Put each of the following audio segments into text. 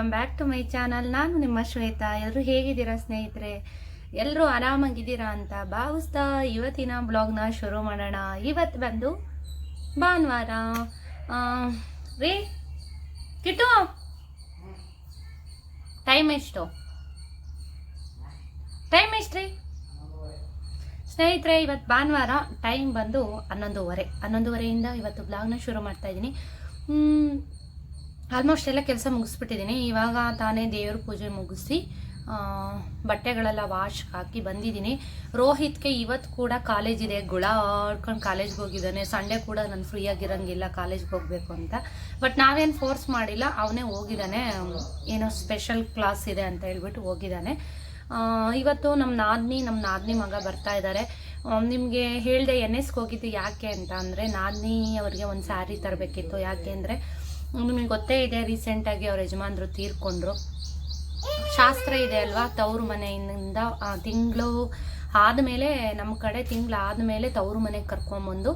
Welcome back to my channel. ನಾನು ನಿಮ್ಮ ಶ್ವೇತಾ. ಎಲ್ಲರೂ ಹೇಗಿದ್ದೀರಾ ಸ್ನೇಹಿತರೆ? ಎಲ್ಲರೂ ಆರಾಮಾಗಿದ್ದೀರಾ ಅಂತ ಭಾವಿಸ್ತಾ ಇವತ್ತಿನ ಬ್ಲಾಗ್ನ ಶುರು ಮಾಡೋಣ. ಇವತ್ತು ಬಂದು ಭಾನುವಾರ. ರೀ ಕಿಟ್ಟು, ಟೈಮ್ ಎಷ್ಟು ರೀ ಸ್ನೇಹಿತರೆ? ಇವತ್ತು ಭಾನುವಾರ, ಟೈಮ್ ಬಂದು 11:30ಇಂದ ಇವತ್ತು ಬ್ಲಾಗ್ನ ಶುರು ಮಾಡ್ತಾ ಇದ್ದೀನಿ. ಆಲ್ಮೋಸ್ಟ್ ಎಲ್ಲ ಕೆಲಸ ಮುಗಿಸ್ಬಿಟ್ಟಿದ್ದೀನಿ. ಇವಾಗ ತಾನೇ ದೇವ್ರ ಪೂಜೆ ಮುಗಿಸಿ ಬಟ್ಟೆಗಳೆಲ್ಲ ವಾಶ್ ಹಾಕಿ ಬಂದಿದ್ದೀನಿ. ರೋಹಿತ್ಗೆ ಇವತ್ತು ಕೂಡ ಕಾಲೇಜ್ ಇದೆ, ಗುಳ ಆಡ್ಕೊಂಡು ಕಾಲೇಜ್ಗೆ ಹೋಗಿದ್ದಾನೆ. ಸಂಡೇ ಕೂಡ ನಾನು ಫ್ರೀ ಆಗಿರೋಂಗಿಲ್ಲ ಕಾಲೇಜ್ಗೆ ಹೋಗಬೇಕು ಅಂತ. ಬಟ್ ನಾವೇನು ಫೋರ್ಸ್ ಮಾಡಿಲ್ಲ, ಅವನೇ ಹೋಗಿದ್ದಾನೆ. ಏನೋ ಸ್ಪೆಷಲ್ ಕ್ಲಾಸ್ ಇದೆ ಅಂತ ಹೇಳ್ಬಿಟ್ಟು ಹೋಗಿದ್ದಾನೆ. ಇವತ್ತು ನಮ್ಮ ನಾದ್ನಿ ಮಗ ಬರ್ತಾ ಇದ್ದಾರೆ. ನಿಮಗೆ ಹೇಳಿದೆ NSಗೆ ಹೋಗಿದ್ದು ಯಾಕೆ ಅಂತ ಅಂದರೆ, ನಾದ್ನಿ ಅವ್ರಿಗೆ ಒಂದು ಸ್ಯಾರಿ ತರಬೇಕಿತ್ತು. ಯಾಕೆ ಅಂದರೆ ನಿಮಗೆ ಗೊತ್ತೇ ಇದೆ, ರೀಸೆಂಟಾಗಿ ಅವ್ರ ಯಜಮಾನ್ರು ತೀರ್ಕೊಂಡ್ರು. ಶಾಸ್ತ್ರ ಇದೆ ಅಲ್ವಾ, ತವರು ಮನೆಯಿಂದ ತಿಂಗಳು ಆದಮೇಲೆ, ನಮ್ಮ ಕಡೆ ತಿಂಗಳಾದಮೇಲೆ ತವರು ಮನೆಗೆ ಕರ್ಕೊಂಬಂದು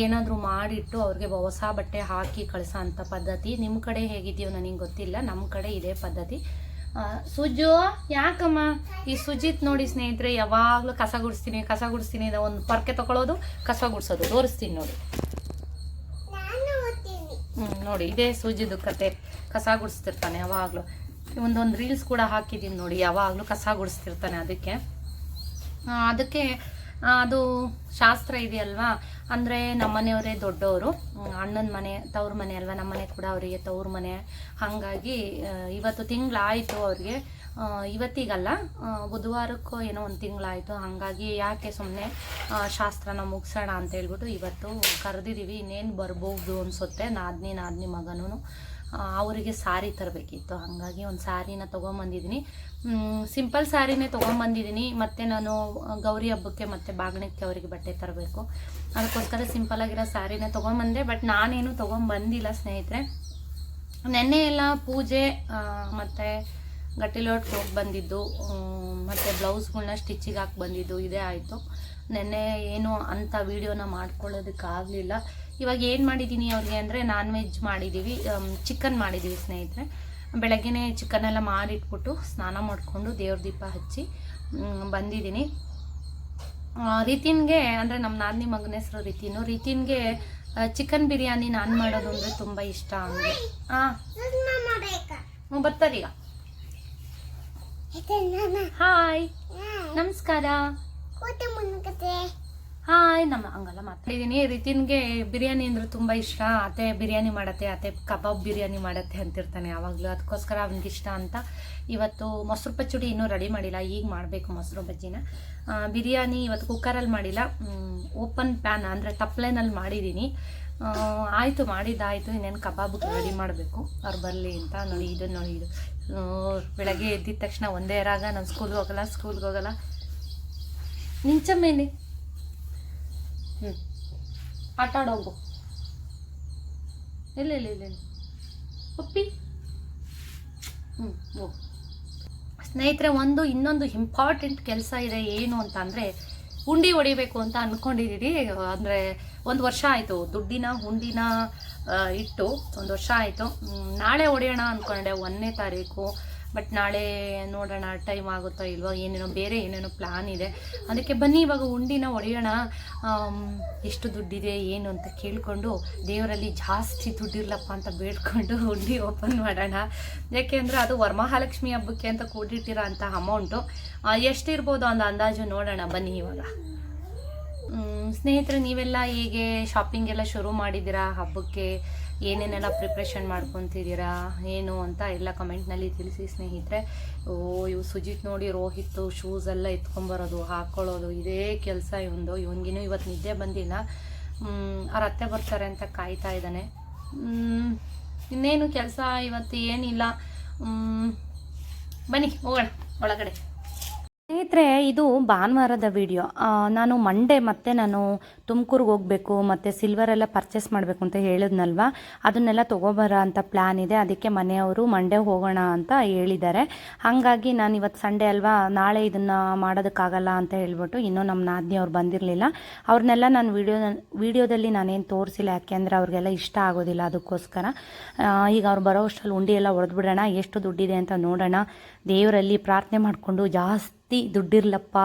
ಏನಾದರೂ ಮಾಡಿಟ್ಟು ಅವ್ರಿಗೆ ಹೊಸ ಬಟ್ಟೆ ಹಾಕಿ ಕಳಿಸೋ ಅಂಥ ಪದ್ಧತಿ. ನಿಮ್ಮ ಕಡೆ ಹೇಗಿದೆಯೋ ನನಗೆ ಗೊತ್ತಿಲ್ಲ, ನಮ್ಮ ಕಡೆ ಇದೇ ಪದ್ಧತಿ. ಸುಜು ಯಾಕಮ್ಮ? ಈ ಸುಜಿತ್ ನೋಡಿ ಸ್ನೇಹಿತರೆ, ಯಾವಾಗಲೂ ಕಸ ಗುಡಿಸ್ತೀನಿ ಒಂದು ಪೊರ್ಕೆ ತಗೊಳ್ಳೋದು, ಕಸ ಗುಡಿಸೋದು. ತೋರಿಸ್ತೀನಿ ನೋಡಿ. ನೋಡಿ, ಇದೇ ಸೂಜಿದು ಕತೆ. ಕಸ ಗುಡಿಸ್ತಿರ್ತಾನೆ ಯಾವಾಗಲೂ. ಒಂದೊಂದು ರೀಲ್ಸ್ ಕೂಡ ಹಾಕಿದ್ದೀನಿ ನೋಡಿ, ಯಾವಾಗಲೂ ಕಸ ಗುಡಿಸ್ತಿರ್ತಾನೆ. ಅದಕ್ಕೆ ಅದು ಶಾಸ್ತ್ರ ಇದೆಯಲ್ವಾ. ಅಂದರೆ ನಮ್ಮನೆಯವರೇ ದೊಡ್ಡವರು, ಅಣ್ಣನ ಮನೆ ತವ್ರ ಮನೆ ಅಲ್ವಾ, ನಮ್ಮನೆ ಕೂಡ ಅವರಿಗೆ ತವ್ರ ಮನೆ. ಹಾಗಾಗಿ ಇವತ್ತು ತಿಂಗಳಾಯಿತು ಅವ್ರಿಗೆ. ಇವತ್ತಿಗಲ್ಲ, ಬುಧವಾರಕ್ಕೋ ಏನೋ ಒಂದು ತಿಂಗಳಾಯಿತು. ಹಾಗಾಗಿ ಯಾಕೆ ಸುಮ್ಮನೆ ಶಾಸ್ತ್ರನ ಮುಗಿಸೋಣ ಅಂತ ಹೇಳ್ಬಿಟ್ಟು ಇವತ್ತು ಕರೆದಿದ್ದೀವಿ. ಇನ್ನೇನು ಬರ್ಬೋದು ಅನಿಸುತ್ತೆ. ನಾದ್ನಿ ಮಗನೂ ಅವರಿಗೆ ಸಾರಿ ತರಬೇಕಿತ್ತು. ಹಾಗಾಗಿ ಒಂದು ಸ್ಯಾರಿನ ತೊಗೊಂಬಂದಿದ್ದೀನಿ. ಸಿಂಪಲ್ ಸ್ಯಾರಿನೇ ತೊಗೊಂಬಂದಿದ್ದೀನಿ. ಮತ್ತು ನಾನು ಗೌರಿ ಹಬ್ಬಕ್ಕೆ ಮತ್ತು ಬಾಗಣಕ್ಕೆ ಅವರಿಗೆ ಬಟ್ಟೆ ತರಬೇಕು. ಅದಕ್ಕೋಸ್ಕರ ಸಿಂಪಲ್ಲಾಗಿರೋ ಸ್ಯಾರಿನೇ ತೊಗೊಂಬಂದೆ. ಬಟ್ ನಾನೇನು ತೊಗೊಂಬಂದಿಲ್ಲ ಸ್ನೇಹಿತರೆ. ನೆನ್ನೆ ಎಲ್ಲ ಪೂಜೆ ಮತ್ತು ಗಟ್ಟಿಲೋಟ್ಗೆ ಹೋಗಿ ಬಂದಿದ್ದು, ಮತ್ತು ಬ್ಲೌಸ್ಗಳ್ನ ಸ್ಟಿಚ್ಚಿಗೆ ಹಾಕಿ ಬಂದಿದ್ದು, ಇದೇ ಆಯಿತು. ನೆನ್ನೆ ಏನು ಅಂಥ ವೀಡಿಯೋನ ಮಾಡ್ಕೊಳ್ಳೋದಕ್ಕಾಗಲಿಲ್ಲ. ಇವಾಗ ಏನು ಮಾಡಿದ್ದೀನಿ ಅವ್ರಿಗೆ ಅಂದರೆ, ನಾನ್ ವೆಜ್ ಮಾಡಿದ್ದೀವಿ, ಚಿಕನ್ ಮಾಡಿದ್ದೀವಿ ಸ್ನೇಹಿತರೆ. ಬೆಳಗ್ಗೆನೇ ಚಿಕನೆಲ್ಲ ಮಾಡಿಟ್ಬಿಟ್ಟು ಸ್ನಾನ ಮಾಡಿಕೊಂಡು ದೇವ್ರ ದೀಪ ಹಚ್ಚಿ ಬಂದಿದ್ದೀನಿ. ರಿತಿನ್ಗೆ ಅಂದರೆ ನಮ್ಮ ನಾದಿನಿ ಮಗನ ಹೆಸರು ರಿತಿನ್ಗೆ ಚಿಕನ್ ಬಿರಿಯಾನಿ ನಾನು ಮಾಡೋದು ಅಂದರೆ ತುಂಬ ಇಷ್ಟ. ಅವನಿಗೆ ಬರ್ತದೀಗ. ಹಾಯ್, ನಮಸ್ಕಾರ. ಹಾಯ್, ನಮ್ಮ ಹಂಗಲ್ಲ ಮಾತಾಡಿದ್ದೀನಿ. ರಿತಿನ್ಗೆ ಬಿರಿಯಾನಿ ಅಂದರೆ ತುಂಬ ಇಷ್ಟ. ಅತ್ತೆ ಬಿರಿಯಾನಿ ಮಾಡತ್ತೆ, ಅತ್ತೆ ಕಬಾಬ್ ಬಿರಿಯಾನಿ ಮಾಡತ್ತೆ ಅಂತಿರ್ತಾನೆ ಯಾವಾಗಲೂ. ಅದಕ್ಕೋಸ್ಕರ ಅವ್ನಿಗೆ ಇಷ್ಟ ಅಂತ ಇವತ್ತು ಮೊಸರು ಪಚ್ಚಡಿ ಇನ್ನೂ ರೆಡಿ ಮಾಡಿಲ್ಲ. ಈಗ ಮಾಡಬೇಕು ಮೊಸರು ಬಜ್ಜಿನ. ಬಿರಿಯಾನಿ ಇವತ್ತು ಕುಕ್ಕರಲ್ಲಿ ಮಾಡಿಲ್ಲ, ಓಪನ್ ಪ್ಯಾನ್ ಅಂದರೆ ತಪ್ಪಲೆನಲ್ಲಿ ಮಾಡಿದ್ದೀನಿ. ಆಯಿತು, ಮಾಡಿದ್ದಾಯಿತು. ಇನ್ನೇನು ಕಬಾಬ್ಗೆ ರೆಡಿ ಮಾಡಬೇಕು, ಅವ್ರು ಬರಲಿ ಅಂತ. ನೋಡಿ ಇದು ಬೆಳಗ್ಗೆ ಎದ್ದಿದ ತಕ್ಷಣ ಒಂದೇ ರಾಗ. ನಾನು ಸ್ಕೂಲ್ಗೆ ಹೋಗಲ್ಲ ನಿಂಚಮ್ಮೇನೆ ಆಟ ಆಡೋಗು. ಇಲ್ಲ ಪಪ್ಪಿ. ಹೋಗು ಸ್ನೇಹಿತರೆ. ಇನ್ನೊಂದು ಇಂಪಾರ್ಟೆಂಟ್ ಕೆಲಸ ಇದೆ. ಏನು ಅಂತ ಅಂದರೆ, ಹುಂಡಿ ಹೊಡಿಬೇಕು ಅಂತ ಅಂದ್ಕೊಂಡಿದ್ದೀರಿ. ಅಂದರೆ 1 ವರ್ಷ ಆಯಿತು ದುಡ್ಡಿನ ಹುಂಡಿನ ಇಟ್ಟು 1 ವರ್ಷ ಆಯಿತು. ನಾಳೆ ಹೊಡೆಯೋಣ ಅಂದ್ಕೊಂಡೆ, 1ನೇ ತಾರೀಕು. ಬಟ್ ನಾಳೆ ನೋಡೋಣ ಟೈಮ್ ಆಗುತ್ತೋ ಇಲ್ವೋ, ಬೇರೆ ಏನೇನೋ ಪ್ಲ್ಯಾನ್ ಇದೆ. ಅದಕ್ಕೆ ಬನ್ನಿ ಇವಾಗ ಹುಂಡಿನ ಹೊಡೆಯೋಣ. ಎಷ್ಟು ದುಡ್ಡಿದೆ ಏನು ಅಂತ ಕೇಳಿಕೊಂಡು, ದೇವರಲ್ಲಿ ಜಾಸ್ತಿ ದುಡ್ಡಿರ್ಲಪ್ಪ ಅಂತ ಬೇಡ್ಕೊಂಡು ಹುಂಡಿ ಓಪನ್ ಮಾಡೋಣ. ಯಾಕೆಂದರೆ ಅದು ವರಮಹಾಲಕ್ಷ್ಮಿ ಹಬ್ಬಕ್ಕೆ ಅಂತ ಕೂಡಿಟ್ಟಿರೋ ಅಂಥ ಅಮೌಂಟು. ಎಷ್ಟಿರ್ಬೋದು ಅಂತ ಅಂದಾಜು ನೋಡೋಣ ಬನ್ನಿ ಇವಾಗ. ಸ್ನೇಹಿತರೆ, ನೀವೆಲ್ಲ ಹೇಗೆ ಶಾಪಿಂಗ್ ಎಲ್ಲ ಶುರು ಮಾಡಿದ್ದೀರಾ? ಹಬ್ಬಕ್ಕೆ ಏನೇನೆಲ್ಲ ಪ್ರಿಪ್ರೇಷನ್ ಮಾಡ್ಕೊತಿದ್ದೀರಾ ಏನು ಅಂತ ಎಲ್ಲ ಕಮೆಂಟ್ನಲ್ಲಿ ತಿಳಿಸಿ ಸ್ನೇಹಿತರೆ. ಇವು ಸುಜಿತ್ ನೋಡಿ, ರೋಹಿತ್ ಶೂಸ್ ಎಲ್ಲ ಎತ್ಕೊಂಬರೋದು, ಹಾಕ್ಕೊಳ್ಳೋದು, ಇದೇ ಕೆಲಸ ಇವನಿಗಿನ್ನೂ ಇವತ್ತು ನಿದ್ದೆ ಬಂದಿಲ್ಲ. ಅವ್ರ ಅತ್ತೆ ಬರ್ತಾರೆ ಅಂತ ಕಾಯ್ತಾ ಇದ್ದಾನೆ. ಇನ್ನೇನು ಕೆಲಸ ಇವತ್ತು ಏನಿಲ್ಲ. ಬನ್ನಿ ಹೋಗೋಣ ಒಳಗಡೆ. ಸ್ನೇಹಿತರೆ, ಇದು ಭಾನುವಾರದ ವಿಡಿಯೋ. ನಾನು ಮಂಡೇ ಮತ್ತೆ ನಾನು ತುಮಕೂರಿಗೆ ಹೋಗಬೇಕು ಮತ್ತು ಸಿಲ್ವರ್ ಎಲ್ಲ ಪರ್ಚೇಸ್ ಮಾಡಬೇಕು ಅಂತ ಹೇಳಿದ್ನಲ್ವ, ಅದನ್ನೆಲ್ಲ ತೊಗೊಬರೋ ಅಂತ ಪ್ಲ್ಯಾನ್ ಇದೆ. ಅದಕ್ಕೆ ಮನೆಯವರು ಮಂಡೇ ಹೋಗೋಣ ಅಂತ ಹೇಳಿದ್ದಾರೆ. ಹಾಗಾಗಿ ನಾನು ಇವತ್ತು ಸಂಡೇ ಅಲ್ವಾ, ನಾಳೆ ಇದನ್ನು ಮಾಡೋದಕ್ಕಾಗಲ್ಲ ಅಂತ ಹೇಳ್ಬಿಟ್ಟು ಇನ್ನೂ ನಮ್ಮ ನಾದಿನಿ ಅವ್ರು ಬಂದಿರಲಿಲ್ಲ. ಅವ್ರನ್ನೆಲ್ಲ ನಾನು ವಿಡಿಯೋದಲ್ಲಿ ನಾನೇನು ತೋರಿಸಿಲ್ಲ, ಯಾಕೆಂದರೆ ಅವ್ರಿಗೆಲ್ಲ ಇಷ್ಟ ಆಗೋದಿಲ್ಲ. ಅದಕ್ಕೋಸ್ಕರ ಈಗ ಅವ್ರು ಬರೋ ಅಷ್ಟರಲ್ಲಿ ಉಂಡಿ ಎಲ್ಲ ಹೊಡೆದ್ಬಿಡೋಣ, ಎಷ್ಟು ದುಡ್ಡಿದೆ ಅಂತ ನೋಡೋಣ. ದೇವರಲ್ಲಿ ಪ್ರಾರ್ಥನೆ ಮಾಡಿಕೊಂಡು ಜಾಸ್ತಿ ದುಡ್ಡಿರ್ಲಪ್ಪ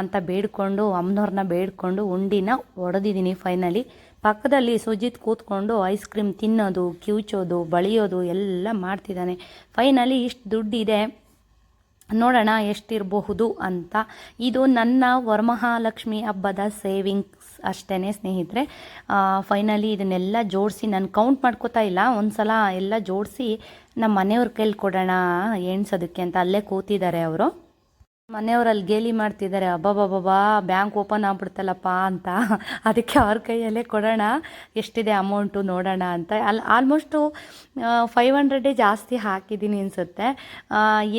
ಅಂತ ಬೇಡ್ಕೊಂಡು ಅಮ್ಮನವ್ರನ್ನ ಬೇಡ್ಕೊಂಡು ಉಂಡಿನ ಹೊಡೆದಿದ್ದೀನಿ ಫೈನಲಿ. ಪಕ್ಕದಲ್ಲಿ ಸುಜಿತ್ ಕೂತ್ಕೊಂಡು ಐಸ್ ಕ್ರೀಮ್ ತಿನ್ನೋದು, ಕಿವುಚೋದು, ಬಳಿಯೋದು ಎಲ್ಲ ಮಾಡ್ತಿದ್ದಾನೆ. ಫೈನಲಿ ಇಷ್ಟು ದುಡ್ಡಿದೆ, ನೋಡೋಣ ಎಷ್ಟಿರಬಹುದು ಅಂತ. ಇದು ನನ್ನ ವರಮಹಾಲಕ್ಷ್ಮಿ ಹಬ್ಬದ ಸೇವಿಂಗ್ಸ್ ಅಷ್ಟೇ ಸ್ನೇಹಿತರೆ. ಫೈನಲಿ ಇದನ್ನೆಲ್ಲ ಜೋಡಿಸಿ ನಾನು ಕೌಂಟ್ ಮಾಡ್ಕೋತಾ ಇಲ್ಲ, ಒಂದು ಸಲ ಎಲ್ಲ ಜೋಡಿಸಿ ನಮ್ಮ ಮನೆಯವ್ರ ಕೈಲಿ ಕೊಡೋಣ ಎಣ್ಸೋದಕ್ಕೆ ಅಂತ ಅಲ್ಲೇ ಕೂತಿದ್ದಾರೆ ಅವರು. ಮನೆಯವರಲ್ಲಿ ಗೇಲಿ ಮಾಡ್ತಿದ್ದಾರೆ, ಅಬ್ಬಬ್ಬಬ್ಬಾ ಬ್ಯಾಂಕ್ ಓಪನ್ ಆಗ್ಬಿಡ್ತಲ್ಲಪ್ಪ ಅಂತ. ಅದಕ್ಕೆ ಅವ್ರ ಕೈಯಲ್ಲೇ ಕೊಡೋಣ, ಎಷ್ಟಿದೆ ಅಮೌಂಟು ನೋಡೋಣ ಅಂತ. ಆಲ್ಮೋಸ್ಟು 500 ಜಾಸ್ತಿ ಹಾಕಿದ್ದೀನಿ ಅನಿಸುತ್ತೆ.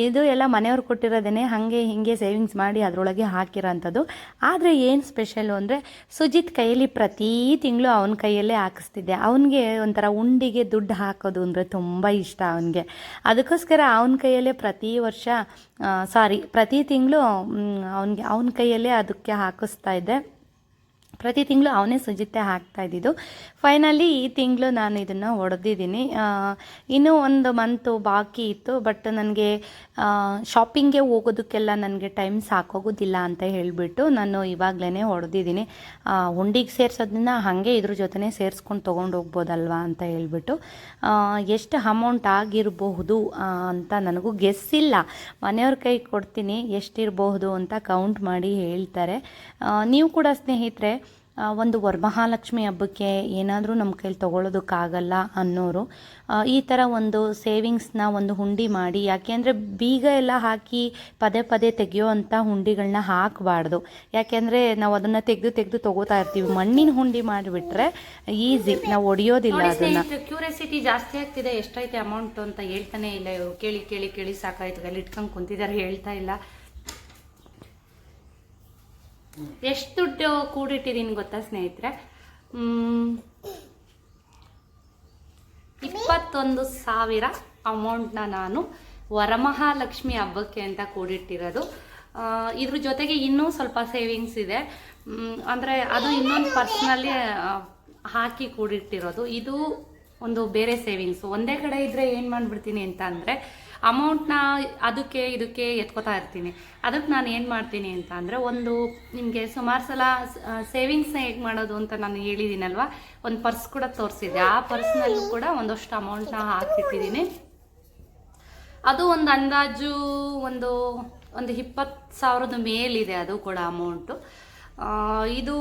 ಇದು ಎಲ್ಲ ಮನೆಯವ್ರು ಕೊಟ್ಟಿರೋದೇ, ಹಾಗೆ ಹೀಗೆ ಸೇವಿಂಗ್ಸ್ ಮಾಡಿ ಅದರೊಳಗೆ ಹಾಕಿರೋ ಅಂಥದ್ದು. ಆದರೆ ಏನು ಸ್ಪೆಷಲ್ಲು ಅಂದರೆ ಸುಜಿತ್ ಕೈಯಲ್ಲಿ ಪ್ರತಿ ತಿಂಗಳು ಅವನ ಕೈಯಲ್ಲೇ ಹಾಕಿಸ್ತಿದ್ದೆ. ಅವನಿಗೆ ಒಂಥರ ಉಂಡಿಗೆ ದುಡ್ಡು ಹಾಕೋದು ಅಂದರೆ ತುಂಬ ಇಷ್ಟ ಅವನಿಗೆ. ಅದಕ್ಕೋಸ್ಕರ ಅವನ ಕೈಯಲ್ಲೇ ಪ್ರತಿ ತಿಂಗಳು ಅವನ ಕೈಯಲ್ಲೇ ಅದಕ್ಕೆ ಹಾಕಿಸ್ತಾ ಇದ್ದೆ. ಪ್ರತಿ ತಿಂಗಳು ಅವನೇ ಸುಜಿತೆ ಹಾಕ್ತಾ ಇದ್ದಿದ್ದು. ಫೈನಲಿ ಈ ತಿಂಗಳು ನಾನು ಇದನ್ನು ಹೊಡೆದಿದ್ದೀನಿ. ಇನ್ನೂ ಒಂದು ಮಂತು ಬಾಕಿ ಇತ್ತು, ಬಟ್ ನನಗೆ ಶಾಪಿಂಗ್ಗೆ ಹೋಗೋದಕ್ಕೆಲ್ಲ ನನಗೆ ಟೈಮ್ ಸಾಕೋಗೋದಿಲ್ಲ ಅಂತ ಹೇಳಿಬಿಟ್ಟು ನಾನು ಇವಾಗಲೇ ಹೊಡೆದಿದ್ದೀನಿ. ಹುಂಡಿಗೆ ಸೇರಿಸೋದನ್ನ ಹಾಗೆ ಇದ್ರ ಜೊತೆ ಸೇರಿಸ್ಕೊಂಡು ತೊಗೊಂಡು ಹೋಗ್ಬೋದಲ್ವಾ ಅಂತ ಹೇಳ್ಬಿಟ್ಟು. ಎಷ್ಟು ಅಮೌಂಟ್ ಆಗಿರಬಹುದು ಅಂತ ನನಗೂ ಗೆಸ್ಸಿಲ್ಲ. ಮನೆಯವ್ರ ಕೈ ಕೊಡ್ತೀನಿ, ಎಷ್ಟಿರಬಹುದು ಅಂತ ಕೌಂಟ್ ಮಾಡಿ ಹೇಳ್ತಾರೆ. ನೀವು ಕೂಡ ಸ್ನೇಹಿತರೆ ಒಂದು ವರಮಹಾಲಕ್ಷ್ಮಿ ಹಬ್ಬಕ್ಕೆ ಏನಾದರೂ ನಮ್ಮ ಕೈಲಿ ತೊಗೊಳೋದಕ್ಕಾಗಲ್ಲ ಅನ್ನೋರು ಈ ಥರ ಒಂದು ಸೇವಿಂಗ್ಸ್ನ ಒಂದು ಹುಂಡಿ ಮಾಡಿ. ಯಾಕೆಂದರೆ ಬೀಗ ಎಲ್ಲ ಹಾಕಿ ಪದೇ ಪದೇ ತೆಗೆಯೋ ಅಂಥ ಹುಂಡಿಗಳನ್ನ ಹಾಕಬಾರ್ದು. ಯಾಕೆಂದರೆ ನಾವು ಅದನ್ನು ತೆಗೆದು ತೊಗೋತಾ ಇರ್ತೀವಿ. ಮಣ್ಣಿನ ಹುಂಡಿ ಮಾಡಿಬಿಟ್ರೆ ಈಸಿ, ನಾವು ಹೊಡೆಯೋದಿಲ್ಲ ಅದನ್ನು. ಕ್ಯೂರಿಯಾಸಿಟಿ ಜಾಸ್ತಿ ಆಗ್ತಿದೆ, ಎಷ್ಟೈತೆ ಅಮೌಂಟು ಅಂತ ಹೇಳ್ತಾನೆ ಇಲ್ಲ ಇವರು. ಕೇಳಿ ಸಾಕಾಯ್ತು, ಅಲ್ಲಿ ಇಟ್ಕೊಂಡು ಕುಂತಿದ್ದಾರೆ, ಹೇಳ್ತಾ ಇಲ್ಲ. ಎಷ್ಟು ದುಡ್ಡು ಕೂಡಿಟ್ಟಿದ್ದೀನಿ ಗೊತ್ತಾ ಸ್ನೇಹಿತರೆ? 21,000 ಅಮೌಂಟ್ನ ನಾನು ವರಮಹಾಲಕ್ಷ್ಮಿ ಹಬ್ಬಕ್ಕೆ ಅಂತ ಕೂಡಿಟ್ಟಿರೋದು. ಇದ್ರ ಜೊತೆಗೆ ಇನ್ನೂ ಸ್ವಲ್ಪ ಸೇವಿಂಗ್ಸ್ ಇದೆ, ಅಂದರೆ ಅದು ಇನ್ನೊಂದು ಪರ್ಸ್ನಲ್ಲಿ ಹಾಕಿ ಕೂಡಿಟ್ಟಿರೋದು. ಇದು ಒಂದು ಬೇರೆ ಸೇವಿಂಗ್ಸು. ಒಂದೇ ಕಡೆ ಇದ್ದರೆ ಏನು ಮಾಡಿಬಿಡ್ತೀನಿ ಅಂತ ಅಂದರೆ ಅಮೌಂಟ್ನ ಅದಕ್ಕೆ ಇದಕ್ಕೆ ಎತ್ಕೋತಾ ಇರ್ತೀನಿ. ಅದಕ್ಕೆ ನಾನು ಏನು ಮಾಡ್ತೀನಿ ಅಂತ ಅಂದರೆ, ಒಂದು ನಿಮಗೆ ಸುಮಾರು ಸಲ ಸೇವಿಂಗ್ಸ್ನ ಹೇಗೆ ಮಾಡೋದು ಅಂತ ನಾನು ಹೇಳಿದ್ದೀನಲ್ವ, ಒಂದು ಪರ್ಸ್ ಕೂಡ ತೋರಿಸಿದೆ. ಆ ಪರ್ಸ್ನಲ್ಲೂ ಕೂಡ ಒಂದಷ್ಟು ಅಮೌಂಟ್ನ ಹಾಕಿಟ್ಟಿದ್ದೀನಿ. ಅದು ಒಂದು ಅಂದಾಜು ಒಂದು 20,000 ಮೇಲಿದೆ ಅದು ಕೂಡ ಅಮೌಂಟು. ಇದು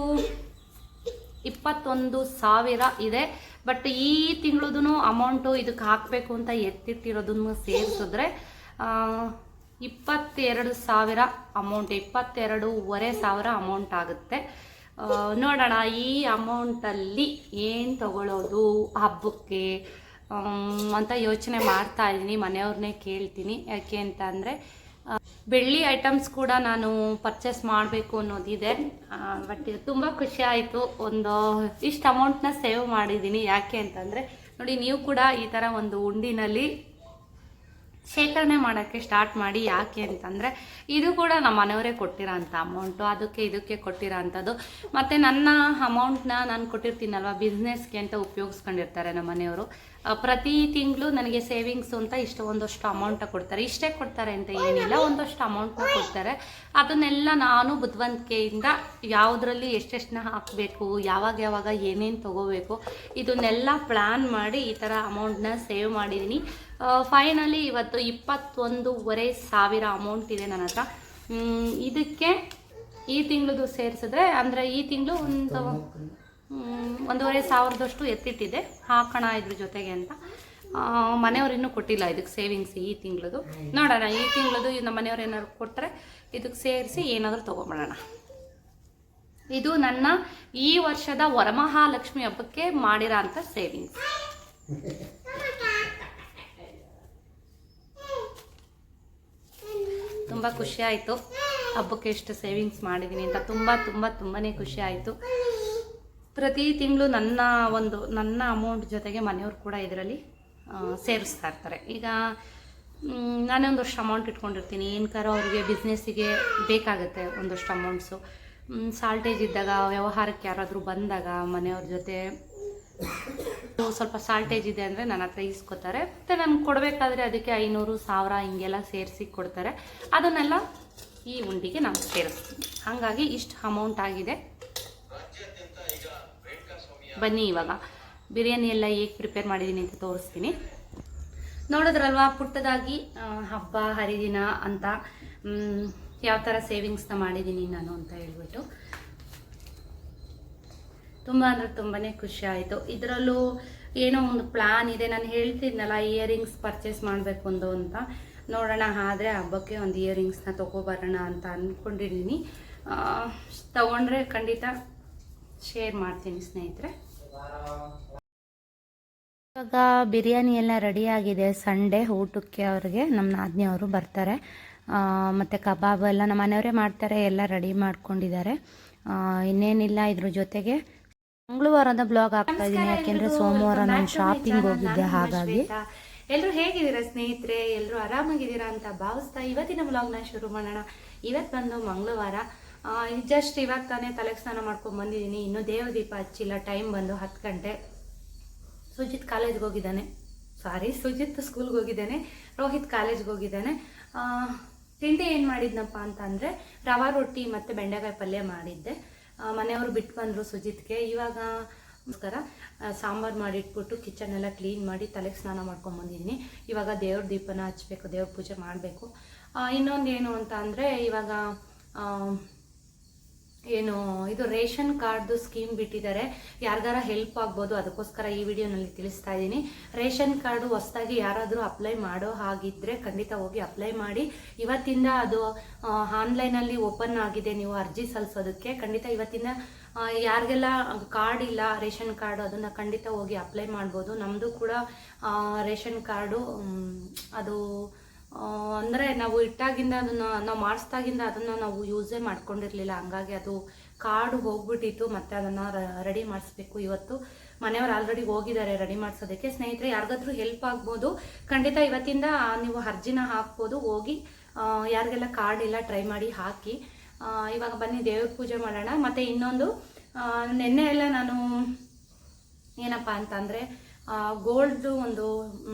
21,000 ಇದೆ. ಬಟ್ ಈ ತಿಂಗಳದೂ ಅಮೌಂಟು ಇದಕ್ಕೆ ಹಾಕಬೇಕು ಅಂತ ಎತ್ತಿಟ್ಟಿರೋದನ್ನು ಸೇರಿಸಿದ್ರೆ 22,000 ಅಮೌಂಟ್, 22,500 ಅಮೌಂಟ್ ಆಗುತ್ತೆ. ನೋಡೋಣ ಈ ಅಮೌಂಟಲ್ಲಿ ಏನು ತಗೊಳ್ಳೋದು ಹಬ್ಬಕ್ಕೆ ಅಂತ ಯೋಚನೆ ಮಾಡ್ತಾ ಇದ್ದೀನಿ. ಮನೆಯವ್ರನ್ನೇ ಕೇಳ್ತೀನಿ. ಯಾಕೆ ಅಂತ ಅಂದರೆ ಬೆಳ್ಳಿ ಐಟಮ್ಸ್ ಕೂಡ ನಾನು ಪರ್ಚೇಸ್ ಮಾಡಬೇಕು ಅನ್ನೋದಿದೆ. ಬಟ್ ತುಂಬ ಖುಷಿ ಆಯಿತು, ಒಂದು ಇಷ್ಟು ಅಮೌಂಟ್ನ ಸೇವ್ ಮಾಡಿದ್ದೀನಿ. ಯಾಕೆ ಅಂತಂದರೆ ನೋಡಿ, ನೀವು ಕೂಡ ಈ ಥರ ಒಂದು ಉಂಡಿನಲ್ಲಿ ಶೇಖರಣೆ ಮಾಡೋಕ್ಕೆ ಸ್ಟಾರ್ಟ್ ಮಾಡಿ. ಯಾಕೆ ಅಂತಂದರೆ ಇದು ಕೂಡ ನಮ್ಮ ಮನೆಯವರೇ ಕೊಟ್ಟಿರೋ ಅಂಥ ಅಮೌಂಟು, ಅದಕ್ಕೆ ಇದಕ್ಕೆ ಕೊಟ್ಟಿರೋ ಅಂಥದ್ದು. ಮತ್ತು ನನ್ನ ಅಮೌಂಟ್ನ ನಾನು ಕೊಟ್ಟಿರ್ತೀನಲ್ವ, ಬಿಸ್ನೆಸ್ಗೆ ಅಂತ ಉಪಯೋಗಿಸ್ಕೊಂಡಿರ್ತಾರೆ ನಮ್ಮ ಮನೆಯವರು. ಪ್ರತಿ ತಿಂಗಳು ನನಗೆ ಸೇವಿಂಗ್ಸು ಅಂತ ಒಂದಷ್ಟು ಅಮೌಂಟ ಕೊಡ್ತಾರೆ. ಇಷ್ಟೇ ಕೊಡ್ತಾರೆ ಅಂತ ಏನಿಲ್ಲ, ಒಂದಷ್ಟು ಅಮೌಂಟ್ನ ಕೊಡ್ತಾರೆ. ಅದನ್ನೆಲ್ಲ ನಾನು ಬುದ್ಧಿವಂತಿಕೆಯಿಂದ ಯಾವುದರಲ್ಲಿ ಎಷ್ಟೆಷ್ಟನ್ನ ಹಾಕಬೇಕು, ಯಾವಾಗ ಏನೇನು ತೊಗೋಬೇಕು, ಇದನ್ನೆಲ್ಲ ಪ್ಲ್ಯಾನ್ ಮಾಡಿ ಈ ಥರ ಅಮೌಂಟ್ನ ಸೇವ್ ಮಾಡಿದ್ದೀನಿ. ಫೈನಲಿ ಇವತ್ತು 21,500 ಅಮೌಂಟ್ ಇದೆ ನನ್ನ ಹತ್ರ. ಇದಕ್ಕೆ ಈ ತಿಂಗಳದು ಸೇರಿಸಿದ್ರೆ, ಅಂದರೆ ಈ ತಿಂಗಳು ಒಂದು 1,500 ಎತ್ತಿಟ್ಟಿದೆ, ಹಾಕೋಣ ಇದ್ರ ಜೊತೆಗೆ ಅಂತ. ಮನೆಯವ್ರು ಇನ್ನೂ ಕೊಟ್ಟಿಲ್ಲ ಇದಕ್ಕೆ ಸೇವಿಂಗ್ಸ್ ಈ ತಿಂಗಳದು. ನೋಡೋಣ ಈ ತಿಂಗಳದು ನಮ್ಮ ಮನೆಯವ್ರು ಏನಾದ್ರು ಕೊಟ್ಟರೆ ಇದಕ್ಕೆ ಸೇರಿಸಿ ಏನಾದರೂ ತೊಗೊಂಬಿಡೋಣ. ಇದು ನನ್ನ ಈ ವರ್ಷದ ವರಮಹಾಲಕ್ಷ್ಮಿ ಹಬ್ಬಕ್ಕೆ ಮಾಡಿರೋ ಅಂಥ ಸೇವಿಂಗ್ಸ್. ತುಂಬ ಖುಷಿ ಆಯಿತು. ಹಬ್ಬಕ್ಕೆ ಎಷ್ಟು ಸೇವಿಂಗ್ಸ್ ಮಾಡಿದ್ದೀನಿ ಅಂತ ತುಂಬಾ ಖುಷಿ ಆಯಿತು. ಪ್ರತಿ ತಿಂಗಳು ನನ್ನ ಅಮೌಂಟ್ ಜೊತೆಗೆ ಮನೆಯವ್ರು ಕೂಡ ಇದರಲ್ಲಿ ಸೇರಿಸ್ತಾ ಇರ್ತಾರೆ. ಈಗ ನಾನೇ ಒಂದಷ್ಟು ಅಮೌಂಟ್ ಇಟ್ಕೊಂಡಿರ್ತೀನಿ, ಏನಕ್ಕಾರೋ ಅವ್ರಿಗೆ ಬಿಸ್ನೆಸ್ಸಿಗೆ ಬೇಕಾಗುತ್ತೆ ಒಂದಷ್ಟು ಅಮೌಂಟ್ಸು. ಸಾಲ್ಟೇಜ್ ಇದ್ದಾಗ, ವ್ಯವಹಾರಕ್ಕೆ ಯಾರಾದರೂ ಬಂದಾಗ ಮನೆಯವ್ರ ಜೊತೆ ಸ್ವಲ್ಪ ಸಾಲ್ಟೇಜ್ ಇದೆ ಅಂದರೆ ನನ್ನ ಹತ್ರ ಈಸ್ಕೊತಾರೆ. ಮತ್ತು ನನಗೆ ಕೊಡಬೇಕಾದ್ರೆ ಅದಕ್ಕೆ 500, 1000 ಹಿಂಗೆಲ್ಲ ಸೇರಿಸಿ ಕೊಡ್ತಾರೆ. ಅದನ್ನೆಲ್ಲ ಈ ಉಂಡಿಗೆ ನಾನು ಸೇರಿಸ್ತೀನಿ. ಹಾಗಾಗಿ ಇಷ್ಟು ಅಮೌಂಟ್ ಆಗಿದೆ. ಬನ್ನಿ ಇವಾಗ ಬಿರಿಯಾನಿ ಎಲ್ಲ ಹೇಗೆ ಪ್ರಿಪೇರ್ ಮಾಡಿದ್ದೀನಿ ಅಂತ ತೋರಿಸ್ತೀನಿ. ನೋಡಿದ್ರಲ್ವಾ ಪುಟ್ಟದಾಗಿ ಹಬ್ಬ ಹರಿದಿನ ಅಂತ ಯಾವ ಥರ ಸೇವಿಂಗ್ಸ್ನ ಮಾಡಿದ್ದೀನಿ ನಾನು ಅಂತ ಹೇಳ್ಬಿಟ್ಟು ತುಂಬ ಅಂದರೆ ತುಂಬಾ ಖುಷಿ ಆಯಿತು. ಇದರಲ್ಲೂ ಏನೋ ಒಂದು ಪ್ಲ್ಯಾನ್ ಇದೆ. ನಾನು ಹೇಳ್ತಿದ್ನಲ್ಲ ಇಯರಿಂಗ್ಸ್ ಪರ್ಚೇಸ್ ಮಾಡಬೇಕು ಅಂತ, ನೋಡೋಣ ಆದರೆ ಹಬ್ಬಕ್ಕೆ ಒಂದು ಇಯರಿಂಗ್ಸ್ನ ತೊಗೊಬರೋಣ ಅಂತ ಅಂದ್ಕೊಂಡಿದ್ದೀನಿ. ತಗೊಂಡ್ರೆ ಖಂಡಿತ ಶೇರ್ ಮಾಡ್ತೀನಿ ಸ್ನೇಹಿತರೆ. ಇವಾಗ ಬಿರಿಯಾನಿ ಎಲ್ಲ ರೆಡಿಯಾಗಿದೆ. ಸಂಡೇ ಊಟಕ್ಕೆ ಅವ್ರಿಗೆ ನಮ್ಮ ನಾದಿನಿ ಅವರು ಬರ್ತಾರೆ. ಮತ್ತು ಕಬಾಬ್ ಎಲ್ಲ ನಮ್ಮ ಮನೆಯವರೇ ಮಾಡ್ತಾರೆ, ಎಲ್ಲ ರೆಡಿ ಮಾಡ್ಕೊಂಡಿದ್ದಾರೆ. ಇನ್ನೇನಿಲ್ಲ, ಇದ್ರ ಜೊತೆಗೆ ಮಂಗಳವಾರದ ಬ್ಲಾಗ್ ಆಗ್ತಾ ಇದ್ದೀನಿ, ಯಾಕೆಂದರೆ ಸೋಮವಾರ ನಾನು ಶಾಪಿಂಗ್ ಹೋಗಿದ್ದೆ. ಹಾಗಾಗಿ ಎಲ್ಲರೂ ಹೇಗಿದ್ದೀರಾ ಸ್ನೇಹಿತರೆ? ಎಲ್ಲರೂ ಆರಾಮಾಗಿದ್ದೀರಾ ಅಂತ ಭಾವಿಸ್ತಾ ಇವತ್ತಿನ ಬ್ಲಾಗ್ನ ಶುರು ಮಾಡೋಣ. ಇವತ್ತು ಬಂದು ಮಂಗಳವಾರ. ಜಸ್ಟ್ ಇವಾಗ ತಾನೇ ತಲೆಗೆ ಸ್ನಾನ ಮಾಡ್ಕೊಂಡು ಬಂದಿದ್ದೀನಿ. ಇನ್ನೂ ದೇವ ದೀಪ ಹಚ್ಚಿಲ್ಲ. ಟೈಮ್ ಬಂದು 10 ಗಂಟೆ. ಸುಜಿತ್ ಕಾಲೇಜ್ಗೆ ಹೋಗಿದ್ದಾನೆ, ಸುಜಿತ್ ಸ್ಕೂಲ್ಗೆ ಹೋಗಿದ್ದಾನೆ, ರೋಹಿತ್ ಕಾಲೇಜ್ಗೆ ಹೋಗಿದ್ದಾನೆ. ತಿಂಡಿ ಏನು ಮಾಡಿದ್ನಪ್ಪ ಅಂತಂದರೆ ರವಾ ರೊಟ್ಟಿ ಮತ್ತು ಬೆಂಡೆಕಾಯಿ ಪಲ್ಯ ಮಾಡಿದ್ದೆ. ಮನೆಯವರು ಬಿಟ್ಟು ಬಂದರು ಸುಜಿತ್ಗೆ. ಇವಾಗ ಸಾಂಬಾರು ಮಾಡಿಟ್ಬಿಟ್ಟು ಕಿಚನ್ ಎಲ್ಲ ಕ್ಲೀನ್ ಮಾಡಿ ತಲೆಗೆ ಸ್ನಾನ ಮಾಡ್ಕೊಂಡು ಬಂದಿದ್ದೀನಿ. ಇವಾಗ ದೇವ್ರ ದೀಪನ ಹಚ್ಚಬೇಕು, ದೇವ್ರ ಪೂಜೆ ಮಾಡಬೇಕು. ಇನ್ನೊಂದು ಏನು ಅಂತ ಅಂದರೆ ಇವಾಗ ಏನು ಇದು ರೇಷನ್ ಕಾರ್ಡ್ದು ಸ್ಕೀಮ್ ಬಿಟ್ಟಿದ್ದಾರೆ. ಯಾರಿಗಾರ ಹೆಲ್ಪ್ ಆಗ್ಬೋದು, ಅದಕ್ಕೋಸ್ಕರ ಈ ವಿಡಿಯೋನಲ್ಲಿ ತಿಳಿಸ್ತಾ ಇದ್ದೀನಿ. ರೇಷನ್ ಕಾರ್ಡು ಹೊಸದಾಗಿ ಯಾರಾದರೂ ಅಪ್ಲೈ ಮಾಡೋ ಹಾಗಿದ್ದರೆ ಖಂಡಿತ ಹೋಗಿ ಅಪ್ಲೈ ಮಾಡಿ. ಇವತ್ತಿಂದ ಅದು ಆನ್ಲೈನಲ್ಲಿ ಓಪನ್ ಆಗಿದೆ, ನೀವು ಅರ್ಜಿ ಸಲ್ಲಿಸೋದಕ್ಕೆ. ಖಂಡಿತ ಇವತ್ತಿಂದ ಯಾರಿಗೆಲ್ಲ ಕಾರ್ಡ್ ಇಲ್ಲ, ರೇಷನ್ ಕಾರ್ಡು, ಅದನ್ನು ಖಂಡಿತ ಹೋಗಿ ಅಪ್ಲೈ ಮಾಡ್ಬೋದು. ನಮ್ಮದು ಕೂಡ ರೇಷನ್ ಕಾರ್ಡು ಅದು ಅಂದರೆ ನಾವು ಇಟ್ಟಾಗಿಂದ ನಾವು ಮಾಡಿಸ್ದಾಗಿಂದ ಅದನ್ನು ನಾವು ಯೂಸೇ ಮಾಡ್ಕೊಂಡಿರಲಿಲ್ಲ. ಹಂಗಾಗಿ ಅದು ಕಾರ್ಡು ಹೋಗ್ಬಿಟ್ಟಿತ್ತು. ಮತ್ತು ಅದನ್ನು ರೆಡಿ ಮಾಡಿಸ್ಬೇಕು. ಇವತ್ತು ಮನೆಯವರು ಆಲ್ರೆಡಿ ಹೋಗಿದ್ದಾರೆ ರೆಡಿ ಮಾಡಿಸೋದಕ್ಕೆ. ಸ್ನೇಹಿತರೆ, ಯಾರಿಗಾದ್ರೂ ಹೆಲ್ಪ್ ಆಗ್ಬೋದು, ಖಂಡಿತ ಇವತ್ತಿಂದ ನೀವು ಅರ್ಜಿನ ಹಾಕ್ಬೋದು. ಹೋಗಿ ಯಾರಿಗೆಲ್ಲ ಕಾರ್ಡ್ ಇಲ್ಲ ಟ್ರೈ ಮಾಡಿ ಹಾಕಿ. ಇವಾಗ ಬನ್ನಿ ದೇವ್ರ ಪೂಜೆ ಮಾಡೋಣ. ಮತ್ತು ಇನ್ನೊಂದು, ನೆನ್ನೆ ಎಲ್ಲ ನಾನು ಏನಪ್ಪ ಅಂತಂದರೆ ಗೋಲ್ಡ್ದು ಒಂದು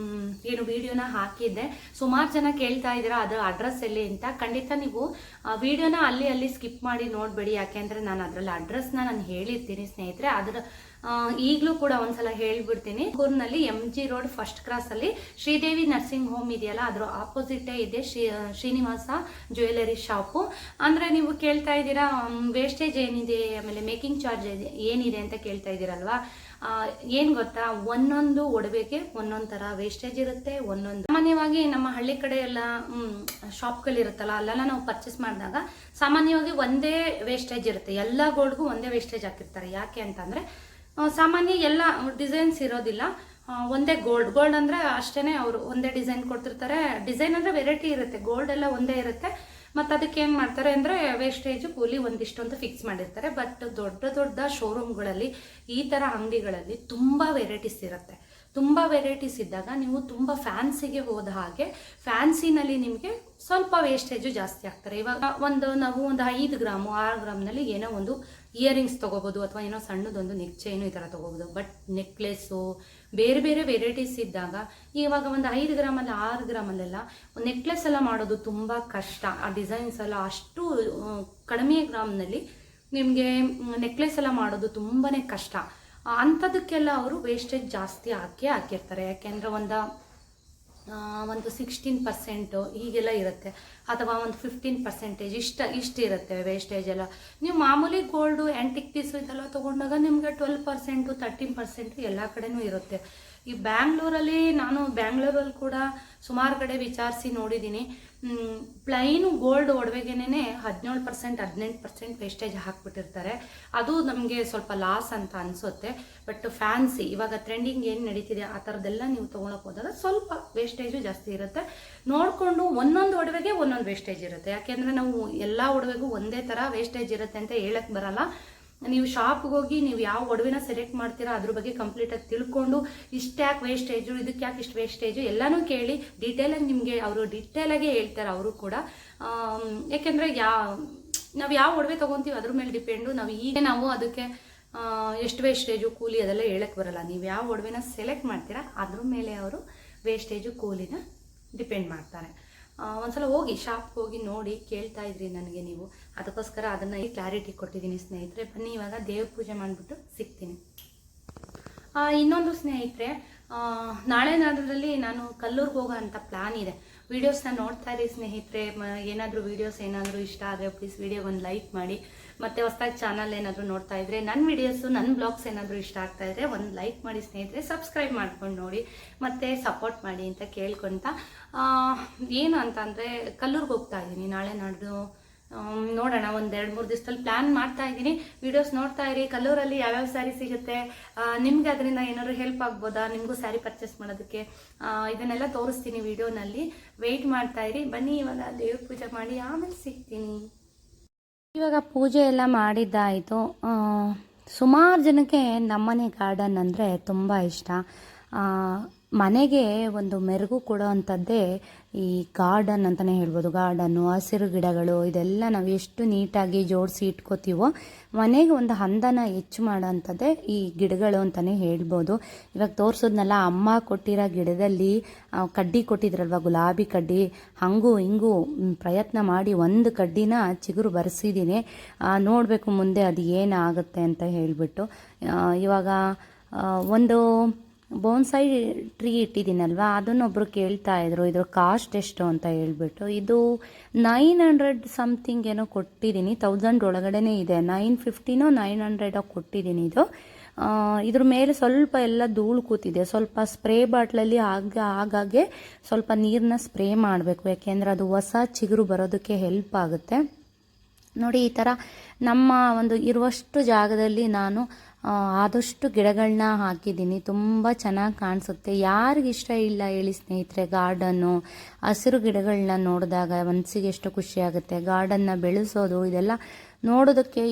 ಏನು ವಿಡಿಯೋನ ಹಾಕಿದ್ದೆ. ಸುಮಾರು ಜನ ಕೇಳ್ತಾ ಇದ್ದೀರಾ ಅದು ಅಡ್ರೆಸ್ ಎಲ್ಲಿ ಅಂತ. ಖಂಡಿತ ನೀವು ವಿಡಿಯೋನ ಅಲ್ಲಿ ಸ್ಕಿಪ್ ಮಾಡಿ ನೋಡಬೇಡಿ, ಯಾಕೆಂದರೆ ನಾನು ಅದರಲ್ಲಿ ಅಡ್ರೆಸ್ನ ನಾನು ಹೇಳಿರ್ತೀನಿ ಸ್ನೇಹಿತರೆ. ಅದರ ಈಗಲೂ ಕೂಡ ಒಂದ್ಸಲ ಹೇಳ್ಬಿಡ್ತೀನಿ. ಊರಿನಲ್ಲಿ MG ರೋಡ್ ಫಸ್ಟ್ ಕ್ರಾಸಲ್ಲಿ ಶ್ರೀದೇವಿ ನರ್ಸಿಂಗ್ ಹೋಮ್ ಇದೆಯಲ್ಲ, ಅದರ ಆಪೋಸಿಟೇ ಇದೆ ಶ್ರೀನಿವಾಸ ಜ್ಯುವೆಲರಿ ಶಾಪು. ಅಂದರೆ ನೀವು ಕೇಳ್ತಾ ಇದ್ದೀರಾ ವೇಸ್ಟೇಜ್ ಏನಿದೆ, ಆಮೇಲೆ ಮೇಕಿಂಗ್ ಚಾರ್ಜ್ ಏನಿದೆ ಅಂತ ಕೇಳ್ತಾ ಇದ್ದೀರಲ್ವಾ. ಏನು ಗೊತ್ತಾ, ಒಂದೊಂದು ಒಡವೆಗೆ ಒಂದೊಂದು ಥರ ವೇಸ್ಟೇಜ್ ಇರುತ್ತೆ. ಸಾಮಾನ್ಯವಾಗಿ ನಮ್ಮ ಹಳ್ಳಿ ಕಡೆ ಎಲ್ಲ ಶಾಪ್ಗಳಿರುತ್ತಲ್ಲ, ಅಲ್ಲೆಲ್ಲ ನಾವು ಪರ್ಚೇಸ್ ಮಾಡಿದಾಗ ಸಾಮಾನ್ಯವಾಗಿ ಒಂದೇ ವೇಸ್ಟೇಜ್ ಇರುತ್ತೆ. ಎಲ್ಲ ಗೋಲ್ಡ್ಗೂ ಒಂದೇ ವೇಸ್ಟೇಜ್ ಹಾಕಿರ್ತಾರೆ. ಯಾಕೆ ಅಂತಂದರೆ ಸಾಮಾನ್ಯ ಎಲ್ಲ ಡಿಸೈನ್ಸ್ ಇರೋದಿಲ್ಲ. ಒಂದೇ ಗೋಲ್ಡ್ ಅಂದರೆ ಅಷ್ಟೇ, ಅವರು ಒಂದೇ ಡಿಸೈನ್ ಕೊಡ್ತಿರ್ತಾರೆ. ಡಿಸೈನ್ ಅಂದರೆ ವೆರೈಟಿ ಇರುತ್ತೆ, ಗೋಲ್ಡ್ ಎಲ್ಲ ಒಂದೇ ಇರುತ್ತೆ. ಮತ್ತು ಅದಕ್ಕೆ ಏನು ಮಾಡ್ತಾರೆ ಅಂದರೆ ವೇಸ್ಟೇಜು ಕೂಲಿ ಒಂದಿಷ್ಟು ಅಂತ ಫಿಕ್ಸ್ ಮಾಡಿರ್ತಾರೆ. ಬಟ್ ದೊಡ್ಡ ಶೋರೂಮ್ಗಳಲ್ಲಿ, ಈ ಥರ ಅಂಗಡಿಗಳಲ್ಲಿ ತುಂಬ ವೆರೈಟೀಸ್ ಇರುತ್ತೆ. ತುಂಬ ವೆರೈಟೀಸ್ ಇದ್ದಾಗ ನೀವು ತುಂಬ ಫ್ಯಾನ್ಸಿಗೆ ಹೋದ ಹಾಗೆ ಫ್ಯಾನ್ಸಿನಲ್ಲಿ ನಿಮಗೆ ಸ್ವಲ್ಪ ವೇಸ್ಟೇಜು ಜಾಸ್ತಿ ಆಗ್ತಾರೆ. ಇವಾಗ ನಾವು ಒಂದು 5 ಗ್ರಾಮು 6 ಗ್ರಾಮ್ನಲ್ಲಿ ಏನೋ ಒಂದು ಇಯರಿಂಗ್ಸ್ ತೊಗೋಬೋದು, ಅಥವಾ ಏನೋ ಸಣ್ಣದೊಂದು ನೆಕ್ ಚೈನು ಈ ಥರ ತೊಗೋಬೋದು. ಬಟ್ ನೆಕ್ಲೆಸ್ಸು ಬೇರೆ ವೆರೈಟೀಸ್ ಇದ್ದಾಗ ಇವಾಗ ಒಂದು 5 ಗ್ರಾಮಲ್ಲಿ 6 ಗ್ರಾಮಲ್ಲೆಲ್ಲ ನೆಕ್ಲೆಸ್ ಎಲ್ಲ ಮಾಡೋದು ತುಂಬ ಕಷ್ಟ. ಆ ಡಿಸೈನ್ಸ್ ಎಲ್ಲ ಅಷ್ಟು ಕಡಿಮೆ ಗ್ರಾಮ್ನಲ್ಲಿ ನಿಮಗೆ ನೆಕ್ಲೆಸ್ ಎಲ್ಲ ಮಾಡೋದು ತುಂಬಾ ಕಷ್ಟ. ಅಂಥದಕ್ಕೆಲ್ಲ ಅವರು ವೇಸ್ಟೇಜ್ ಜಾಸ್ತಿ ಹಾಕಿರ್ತಾರೆ. ಯಾಕೆಂದರೆ ಒಂದು 16% ಹೀಗೆಲ್ಲ ಇರುತ್ತೆ, ಅಥವಾ ಒಂದು 15% ಇಷ್ಟು ಇರುತ್ತೆ ವೇಸ್ಟೇಜ್ ಎಲ್ಲ. ನೀವು ಮಾಮೂಲಿ ಗೋಲ್ಡು ಆ್ಯಂಟಿಕ್ ಪೀಸು ಇದೆಲ್ಲ ತೊಗೊಂಡಾಗ ನಿಮಗೆ 12%, 13% ಎಲ್ಲ ಕಡೆನೂ ಇರುತ್ತೆ. ಈ ನಾನು ಬ್ಯಾಂಗ್ಳೂರಲ್ಲಿ ಕೂಡ ಸುಮಾರು ಕಡೆ ವಿಚಾರಿಸಿ ನೋಡಿದ್ದೀನಿ. ಪ್ಲೈನು ಗೋಲ್ಡ್ ಒಡವೆಗೇನೆ 17%, 18% ವೇಸ್ಟೇಜ್ ಹಾಕ್ಬಿಟ್ಟಿರ್ತಾರೆ. ಅದು ನಮಗೆ ಸ್ವಲ್ಪ ಲಾಸ್ ಅಂತ ಅನಿಸುತ್ತೆ. ಬಟ್ ಫ್ಯಾನ್ಸಿ ಇವಾಗ ಟ್ರೆಂಡಿಂಗ್ ಏನು ನಡೀತಿದೆ ಆ ಥರದ್ದೆಲ್ಲ ನೀವು ತೊಗೊಳಕ್ಕೆ ಹೋದಾಗ ಸ್ವಲ್ಪ ವೇಸ್ಟೇಜು ಜಾಸ್ತಿ ಇರುತ್ತೆ. ನೋಡಿಕೊಂಡು ಒಂದೊಂದು ಒಡವೆಗೆ ಒಂದೊಂದು ಒಂದೊಂದು ವೇಸ್ಟೇಜ್ ಇರುತ್ತೆ. ಯಾಕೆಂದರೆ ನಾವು ಎಲ್ಲ ಒಡವೆಗೂ ಒಂದೇ ಥರ ವೇಸ್ಟೇಜ್ ಇರುತ್ತೆ ಅಂತ ಹೇಳಕ್ಕೆ ಬರಲ್ಲ. ನೀವು ಶಾಪ್ಗೆ ಹೋಗಿ ನೀವು ಯಾವ ಒಡವೆನ ಸೆಲೆಕ್ಟ್ ಮಾಡ್ತೀರಾ ಅದ್ರ ಬಗ್ಗೆ ಕಂಪ್ಲೀಟಾಗಿ ತಿಳ್ಕೊಂಡು ಇಷ್ಟು ಯಾಕೆ ವೇಸ್ಟೇಜು, ಇದಕ್ಕೆ ಯಾಕೆ ಇಷ್ಟು ವೇಸ್ಟೇಜು ಎಲ್ಲನೂ ಕೇಳಿ ಡೀಟೇಲಾಗಿ ನಿಮಗೆ ಅವರು ಡೀಟೇಲಾಗೇ ಹೇಳ್ತಾರೆ ಅವರು ಕೂಡ. ಯಾಕೆಂದರೆ ನಾವು ಯಾವ ಒಡವೆ ತೊಗೊತೀವಿ ಅದ್ರ ಮೇಲೆ ಡಿಪೆಂಡು. ನಾವು ಅದಕ್ಕೆ ಎಷ್ಟು ವೇಸ್ಟೇಜು ಕೂಲಿ ಅದೆಲ್ಲ ಹೇಳಕ್ಕೆ ಬರಲ್ಲ. ನೀವು ಯಾವ ಒಡವೆನ ಸೆಲೆಕ್ಟ್ ಮಾಡ್ತೀರಾ ಅದ್ರ ಮೇಲೆ ಅವರು ವೇಸ್ಟೇಜು ಕೂಲಿನ ಡಿಪೆಂಡ್ ಮಾಡ್ತಾರೆ. ಒಂದ್ಸಲ ಹೋಗಿ ಶಾಪ್ಗೆ ಹೋಗಿ ನೋಡಿ, ಕೇಳ್ತಾ ಇದ್ರಿ ನನಗೆ ನೀವು, ಅದಕ್ಕೋಸ್ಕರ ಅದನ್ನು ಈ ಕ್ಲಾರಿಟಿ ಕೊಟ್ಟಿದ್ದೀನಿ ಸ್ನೇಹಿತರೆ. ಬನ್ನಿ ಇವಾಗ ದೇವ್ರ ಪೂಜೆ ಮಾಡಿಬಿಟ್ಟು ಸಿಗ್ತೀನಿ. ಇನ್ನೊಂದು ಸ್ನೇಹಿತರೆ, ನಾಳೆ ನಾಡದಲ್ಲಿ ನಾನು ಕಲ್ಲೂರ್ಗೆ ಹೋಗೋ ಅಂಥ ಪ್ಲ್ಯಾನ್ ಇದೆ. ವೀಡಿಯೋಸ್ನ ನೋಡ್ತಾ ಇರಿ ಸ್ನೇಹಿತರೆ. ಏನಾದರೂ ವೀಡಿಯೋಸ್ ಏನಾದರೂ ಇಷ್ಟ ಆದರೆ ಪ್ಲೀಸ್ ವೀಡಿಯೋಗೆ ಒಂದು ಲೈಕ್ ಮಾಡಿ. ಮತ್ತು ಹೊಸದಾಗಿ ಚಾನಲ್ ಏನಾದರೂ ನೋಡ್ತಾ ಇದ್ರೆ, ನನ್ನ ವೀಡಿಯೋಸು ನನ್ನ ಬ್ಲಾಗ್ಸ್ ಏನಾದರೂ ಇಷ್ಟ ಆಗ್ತಾ ಇದ್ದರೆ ಒಂದು ಲೈಕ್ ಮಾಡಿ ಸ್ನೇಹಿತರೆ, ಸಬ್ಸ್ಕ್ರೈಬ್ ಮಾಡ್ಕೊಂಡು ನೋಡಿ ಮತ್ತು ಸಪೋರ್ಟ್ ಮಾಡಿ ಅಂತ ಕೇಳ್ಕೊತ, ಏನು ಅಂತಂದರೆ ಕಲ್ಲೂರ್ಗೆ ಹೋಗ್ತಾ ಇದ್ದೀನಿ ನಾಳೆ ನಾಡ್ದು. ನೋಡೋಣ, ಒಂದು 2-3 ದಿವಸದಲ್ಲಿ ಪ್ಲ್ಯಾನ್ ಮಾಡ್ತಾ ಇದ್ದೀನಿ. ವೀಡಿಯೋಸ್ ನೋಡ್ತಾ ಇರಿ. ಕಲ್ಲೂರಲ್ಲಿ ಯಾವ್ಯಾವ ಸ್ಯಾರಿ ಸಿಗುತ್ತೆ, ನಿಮ್ಗೆ ಅದರಿಂದ ಏನಾದ್ರು ಹೆಲ್ಪ್ ಆಗ್ಬೋದಾ, ನಿಮಗೂ ಸ್ಯಾರಿ ಪರ್ಚೇಸ್ ಮಾಡೋದಕ್ಕೆ, ಇದನ್ನೆಲ್ಲ ತೋರಿಸ್ತೀನಿ ವಿಡಿಯೋನಲ್ಲಿ. ವೆಯ್ಟ್ ಮಾಡ್ತಾ ಇರಿ. ಬನ್ನಿ ಇವಾಗ ದೇವ್ರ ಪೂಜೆ ಮಾಡಿ ಆಮೇಲೆ ಸಿಗ್ತೀನಿ. ಇವಾಗ ಪೂಜೆ ಎಲ್ಲ ಮಾಡಿದ್ದಾಯಿತು. ಸುಮಾರು ಜನಕ್ಕೆ ನಮ್ಮನೆ ಗಾರ್ಡನ್ ಅಂದರೆ ತುಂಬ ಇಷ್ಟ. ಮನೆಗೆ ಒಂದು ಮೆರುಗು ಕೊಡೋ ಅಂಥದ್ದೇ ಈ ಗಾರ್ಡನ್ ಅಂತಲೇ ಹೇಳ್ಬೋದು. ಗಾರ್ಡನ್ನು, ಹಸಿರು ಗಿಡಗಳು, ಇದೆಲ್ಲ ನಾವು ಎಷ್ಟು ನೀಟಾಗಿ ಜೋಡಿಸಿ ಇಟ್ಕೋತೀವೋ ಮನೆಗೆ ಒಂದು ಹಂದನ ಹೆಚ್ಚು ಮಾಡೋ ಅಂಥದ್ದೇ ಈ ಗಿಡಗಳು ಅಂತಲೇ ಹೇಳ್ಬೋದು. ಇವಾಗ ತೋರಿಸೋದ್ನೆಲ್ಲ ಅಮ್ಮ ಕೊಟ್ಟಿರೋ ಗಿಡದಲ್ಲಿ ಕಡ್ಡಿ ಕೊಟ್ಟಿದ್ರಲ್ವ, ಗುಲಾಬಿ ಕಡ್ಡಿ, ಹಂಗೂ ಹಿಂಗೂ ಪ್ರಯತ್ನ ಮಾಡಿ ಒಂದು ಕಡ್ಡಿನ ಚಿಗುರು ಬರೆಸಿದ್ದೀನಿ. ನೋಡಬೇಕು ಮುಂದೆ ಅದು ಏನಾಗುತ್ತೆ ಅಂತ ಹೇಳಿಬಿಟ್ಟು. ಇವಾಗ ಒಂದು ಬೋನ್ಸಾಯಿ ಟ್ರೀ ಇಟ್ಟಿದ್ದೀನಲ್ವ, ಅದನ್ನೊಬ್ಬರು ಕೇಳ್ತಾ ಇದ್ರು ಇದ್ರ ಕಾಸ್ಟ್ ಎಷ್ಟು ಅಂತ ಹೇಳ್ಬಿಟ್ಟು. ಇದು 900 ಸಮಥಿಂಗ್ ಏನೋ ಕೊಟ್ಟಿದ್ದೀನಿ. 1000 ಒಳಗಡೆನೇ ಇದೆ. 950ನೋ 900 ಕೊಟ್ಟಿದ್ದೀನಿ. ಇದ್ರ ಮೇಲೆ ಸ್ವಲ್ಪ ಎಲ್ಲ ಧೂಳು ಕೂತಿದೆ. ಸ್ವಲ್ಪ ಸ್ಪ್ರೇ ಬಾಟ್ಲಲ್ಲಿ ಆಗಾಗೆ ಸ್ವಲ್ಪ ನೀರನ್ನ ಸ್ಪ್ರೇ ಮಾಡಬೇಕು, ಯಾಕೆಂದರೆ ಅದು ಹೊಸ ಚಿಗುರು ಬರೋದಕ್ಕೆ ಹೆಲ್ಪ್ ಆಗುತ್ತೆ. ನೋಡಿ, ಈ ಥರ ನಮ್ಮ ಒಂದು ಇರುವಷ್ಟು ಜಾಗದಲ್ಲಿ ನಾನು ಆದಷ್ಟು ಗಿಡಗಳನ್ನ ಹಾಕಿದ್ದೀನಿ. ತುಂಬ ಚೆನ್ನಾಗಿ ಕಾಣಿಸುತ್ತೆ. ಯಾರಿಗಿಷ್ಟ ಇಲ್ಲ ಹೇಳಿ ಸ್ನೇಹಿತರೆ, ಗಾರ್ಡನ್ನು, ಹಸಿರು ಗಿಡಗಳನ್ನ ನೋಡಿದಾಗ ಮನಸ್ಸಿಗೆ ಎಷ್ಟು ಖುಷಿ ಆಗುತ್ತೆ. ಗಾರ್ಡನ್ನ ಬೆಳೆಸೋದು ಇದೆಲ್ಲ ನೋಡೋದಕ್ಕೆ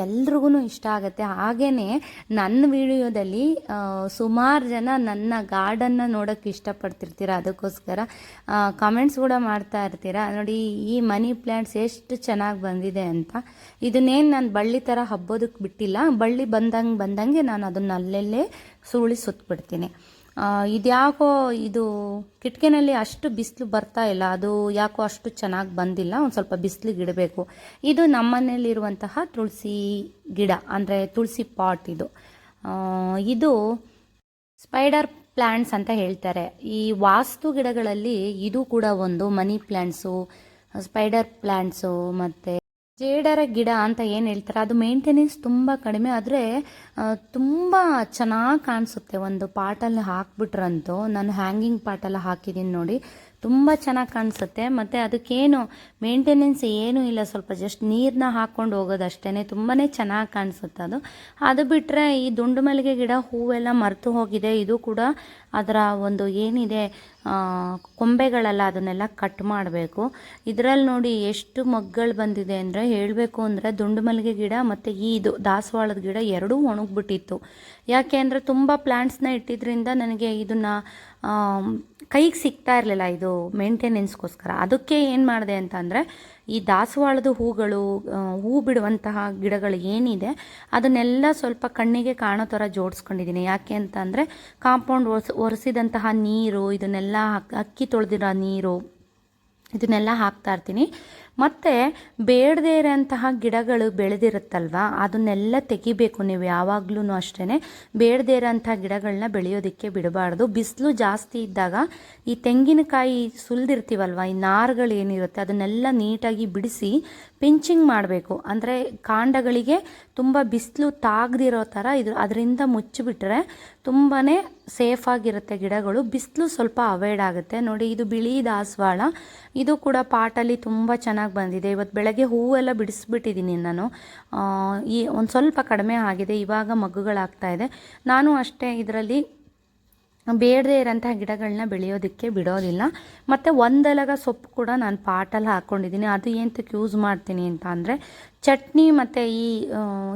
ಎಲ್ರಿಗೂ ಇಷ್ಟ ಆಗುತ್ತೆ. ಹಾಗೆಯೇ ನನ್ನ ವಿಡಿಯೋದಲ್ಲಿ ಸುಮಾರು ಜನ ನನ್ನ ಗಾರ್ಡನ್ನ ನೋಡೋಕ್ಕೆ ಇಷ್ಟಪಡ್ತಿರ್ತೀರ. ಅದಕ್ಕೋಸ್ಕರ ಕಮೆಂಟ್ಸ್ ಕೂಡ ಮಾಡ್ತಾ ಇರ್ತೀರ. ನೋಡಿ, ಈ ಮನಿ ಪ್ಲ್ಯಾಂಟ್ಸ್ ಎಷ್ಟು ಚೆನ್ನಾಗಿ ಬಂದಿದೆ ಅಂತ. ಇದನ್ನೇನು ನಾನು ಬಳ್ಳಿ ಥರ ಹಬ್ಬೋದಕ್ಕೆ ಬಿಟ್ಟಿಲ್ಲ. ಬಳ್ಳಿ ಬಂದಂಗೆ ನಾನು ಅದನ್ನು ಅಲ್ಲೆಲ್ಲೇ ಸುರುಳಿ ಸುತ್ತಬಿಡ್ತೀನಿ. ಇದ್ಯಾಕೋ ಇದು ಕಿಟಕಿನಲ್ಲಿ ಅಷ್ಟು ಬಿಸಿಲು ಬರ್ತಾ ಇಲ್ಲ. ಅದು ಯಾಕೋ ಅಷ್ಟು ಚೆನ್ನಾಗಿ ಬಂದಿಲ್ಲ. ಒಂದು ಸ್ವಲ್ಪ ಬಿಸಿಲಿಗೆ ಇಡಬೇಕು. ಇದು ನಮ್ಮನೇಲಿರುವಂತಹ ತುಳಸಿ ಗಿಡ, ಅಂದರೆ ತುಳಸಿ ಪಾಟ್. ಇದು ಸ್ಪೈಡರ್ ಪ್ಲ್ಯಾಂಟ್ಸ್ ಅಂತ ಹೇಳ್ತಾರೆ. ಈ ವಾಸ್ತು ಗಿಡಗಳಲ್ಲಿ ಇದು ಕೂಡ ಒಂದು. ಮನಿ ಪ್ಲ್ಯಾಂಟ್ಸು, ಸ್ಪೈಡರ್ ಪ್ಲ್ಯಾಂಟ್ಸು ಮತ್ತು ಜೇಡರ ಗಿಡ ಅಂತ ಏನು ಹೇಳ್ತಾರೆ, ಅದು ಮೇಂಟೆನೆನ್ಸ್ ತುಂಬ ಕಡಿಮೆ, ಆದರೆ ತುಂಬ ಚೆನ್ನಾಗಿ ಕಾಣಿಸುತ್ತೆ. ಒಂದು ಪಾಟಲ್ಲಿ ಹಾಕ್ಬಿಟ್ರಂತೂ, ನಾನು ಹ್ಯಾಂಗಿಂಗ್ ಪಾಟೆಲ್ಲ ಹಾಕಿದ್ದೀನಿ ನೋಡಿ, ತುಂಬ ಚೆನ್ನಾಗಿ ಕಾಣಿಸುತ್ತೆ. ಮತ್ತು ಅದಕ್ಕೇನು ಮೇಂಟೆನೆನ್ಸ್ ಏನೂ ಇಲ್ಲ, ಸ್ವಲ್ಪ ಜಸ್ಟ್ ನೀರನ್ನ ಹಾಕ್ಕೊಂಡು ಹೋಗೋದಷ್ಟೇ. ತುಂಬಾ ಚೆನ್ನಾಗಿ ಕಾಣಿಸುತ್ತೆ ಅದು ಬಿಟ್ಟರೆ ಈ ದುಂಡು ಮಲ್ಲಿಗೆ ಗಿಡ ಹೂವೆಲ್ಲ ಮರೆತು ಹೋಗಿದೆ. ಇದು ಕೂಡ ಅದರ ಒಂದು ಏನಿದೆ ಕೊಂಬೆಗಳೆಲ್ಲ ಅದನ್ನೆಲ್ಲ ಕಟ್ ಮಾಡಬೇಕು. ಇದರಲ್ಲಿ ನೋಡಿ ಎಷ್ಟು ಮೊಗ್ಗಳು ಬಂದಿದೆ ಅಂದರೆ, ಹೇಳಬೇಕು ಅಂದರೆ ದುಂಡು ಮಲ್ಲಿಗೆ ಗಿಡ ಮತ್ತು ಇದು ದಾಸವಾಳದ ಗಿಡ ಎರಡೂ ಒಣಗಿಬಿಟ್ಟಿತ್ತು. ಯಾಕೆ ಅಂದರೆ ತುಂಬ ಪ್ಲ್ಯಾಂಟ್ಸ್ನ ಇಟ್ಟಿದ್ರಿಂದ ನನಗೆ ಇದನ್ನು ಕೈಗೆ ಸಿಗ್ತಾ ಇರಲಿಲ್ಲ ಇದು ಮೇಂಟೆನೆನ್ಸ್ಗೋಸ್ಕರ. ಅದಕ್ಕೆ ಏನು ಮಾಡಿದೆ ಅಂತಂದರೆ, ಈ ದಾಸವಾಳದ ಹೂ ಬಿಡುವಂತಹ ಗಿಡಗಳು ಏನಿದೆ ಅದನ್ನೆಲ್ಲ ಸ್ವಲ್ಪ ಕಣ್ಣಿಗೆ ಕಾಣೋ ಥರ ಜೋಡಿಸ್ಕೊಂಡಿದ್ದೀನಿ. ಯಾಕೆ ಅಂತಂದರೆ ಕಾಂಪೌಂಡ್ ಒರೆಸಿದಂತಹ ನೀರು, ಇದನ್ನೆಲ್ಲ ಅಕ್ಕಿ ತೊಳೆದಿರೋ ನೀರು, ಇದನ್ನೆಲ್ಲ ಹಾಕ್ತಾ ಇರ್ತೀನಿ. ಮತ್ತು ಬೇಡದೇ ಇರೋಂತಹ ಗಿಡಗಳು ಬೆಳೆದಿರುತ್ತಲ್ವ, ಅದನ್ನೆಲ್ಲ ತೆಗಿಬೇಕು ನೀವು ಯಾವಾಗಲೂ ಅಷ್ಟೇ. ಬೇಡದೇ ಇರೋಂಥ ಗಿಡಗಳನ್ನ ಬೆಳೆಯೋದಕ್ಕೆ ಬಿಡಬಾರ್ದು. ಬಿಸಿಲು ಜಾಸ್ತಿ ಇದ್ದಾಗ ಈ ತೆಂಗಿನಕಾಯಿ ಸುಲಿದಿರ್ತೀವಲ್ವ, ಈ ನಾರುಗಳು ಏನಿರುತ್ತೆ ಅದನ್ನೆಲ್ಲ ನೀಟಾಗಿ ಬಿಡಿಸಿ ಪಿಂಚಿಂಗ್ ಮಾಡಬೇಕು. ಅಂದರೆ ಕಾಂಡಗಳಿಗೆ ತುಂಬ ಬಿಸಿಲು ತಾಗದಿರೋ ಥರ ಅದರಿಂದ ಮುಚ್ಚಿಬಿಟ್ರೆ ತುಂಬಾ ಸೇಫಾಗಿರುತ್ತೆ ಗಿಡಗಳು. ಬಿಸಿಲು ಸ್ವಲ್ಪ ಅವಾಯ್ಡ್ ಆಗುತ್ತೆ. ನೋಡಿ, ಇದು ಬಿಳಿ ದಾಸವಾಳ, ಇದು ಕೂಡ ಪಾಟಲ್ಲಿ ತುಂಬ ಚೆನ್ನಾಗಿ ಬಂದಿದೆ. ಇವತ್ತು ಬೆಳಗ್ಗೆ ಹೂವೆಲ್ಲ ಬಿಡಿಸ್ಬಿಟ್ಟಿದ್ದೀನಿ ನಾನು. ಒಂದು ಸ್ವಲ್ಪ ಕಡಿಮೆ ಆಗಿದೆ, ಇವಾಗ ಮಗ್ಗುಗಳಾಗ್ತಾ ಇದೆ. ನಾನು ಅಷ್ಟೇ ಇದರಲ್ಲಿ ಬೇಡದೇ ಇರೋಂಥ ಗಿಡಗಳನ್ನ ಬೆಳೆಯೋದಕ್ಕೆ ಬಿಡೋದಿಲ್ಲ. ಮತ್ತು ಒಂದೆಲಗ ಸೊಪ್ಪು ಕೂಡ ನಾನು ಪಾಟಲ್ಲಿ ಹಾಕ್ಕೊಂಡಿದ್ದೀನಿ. ಅದು ಏನಕ್ಕೆ ಯೂಸ್ ಮಾಡ್ತೀನಿ ಅಂತ ಅಂದರೆ ಚಟ್ನಿ ಮತ್ತು ಈ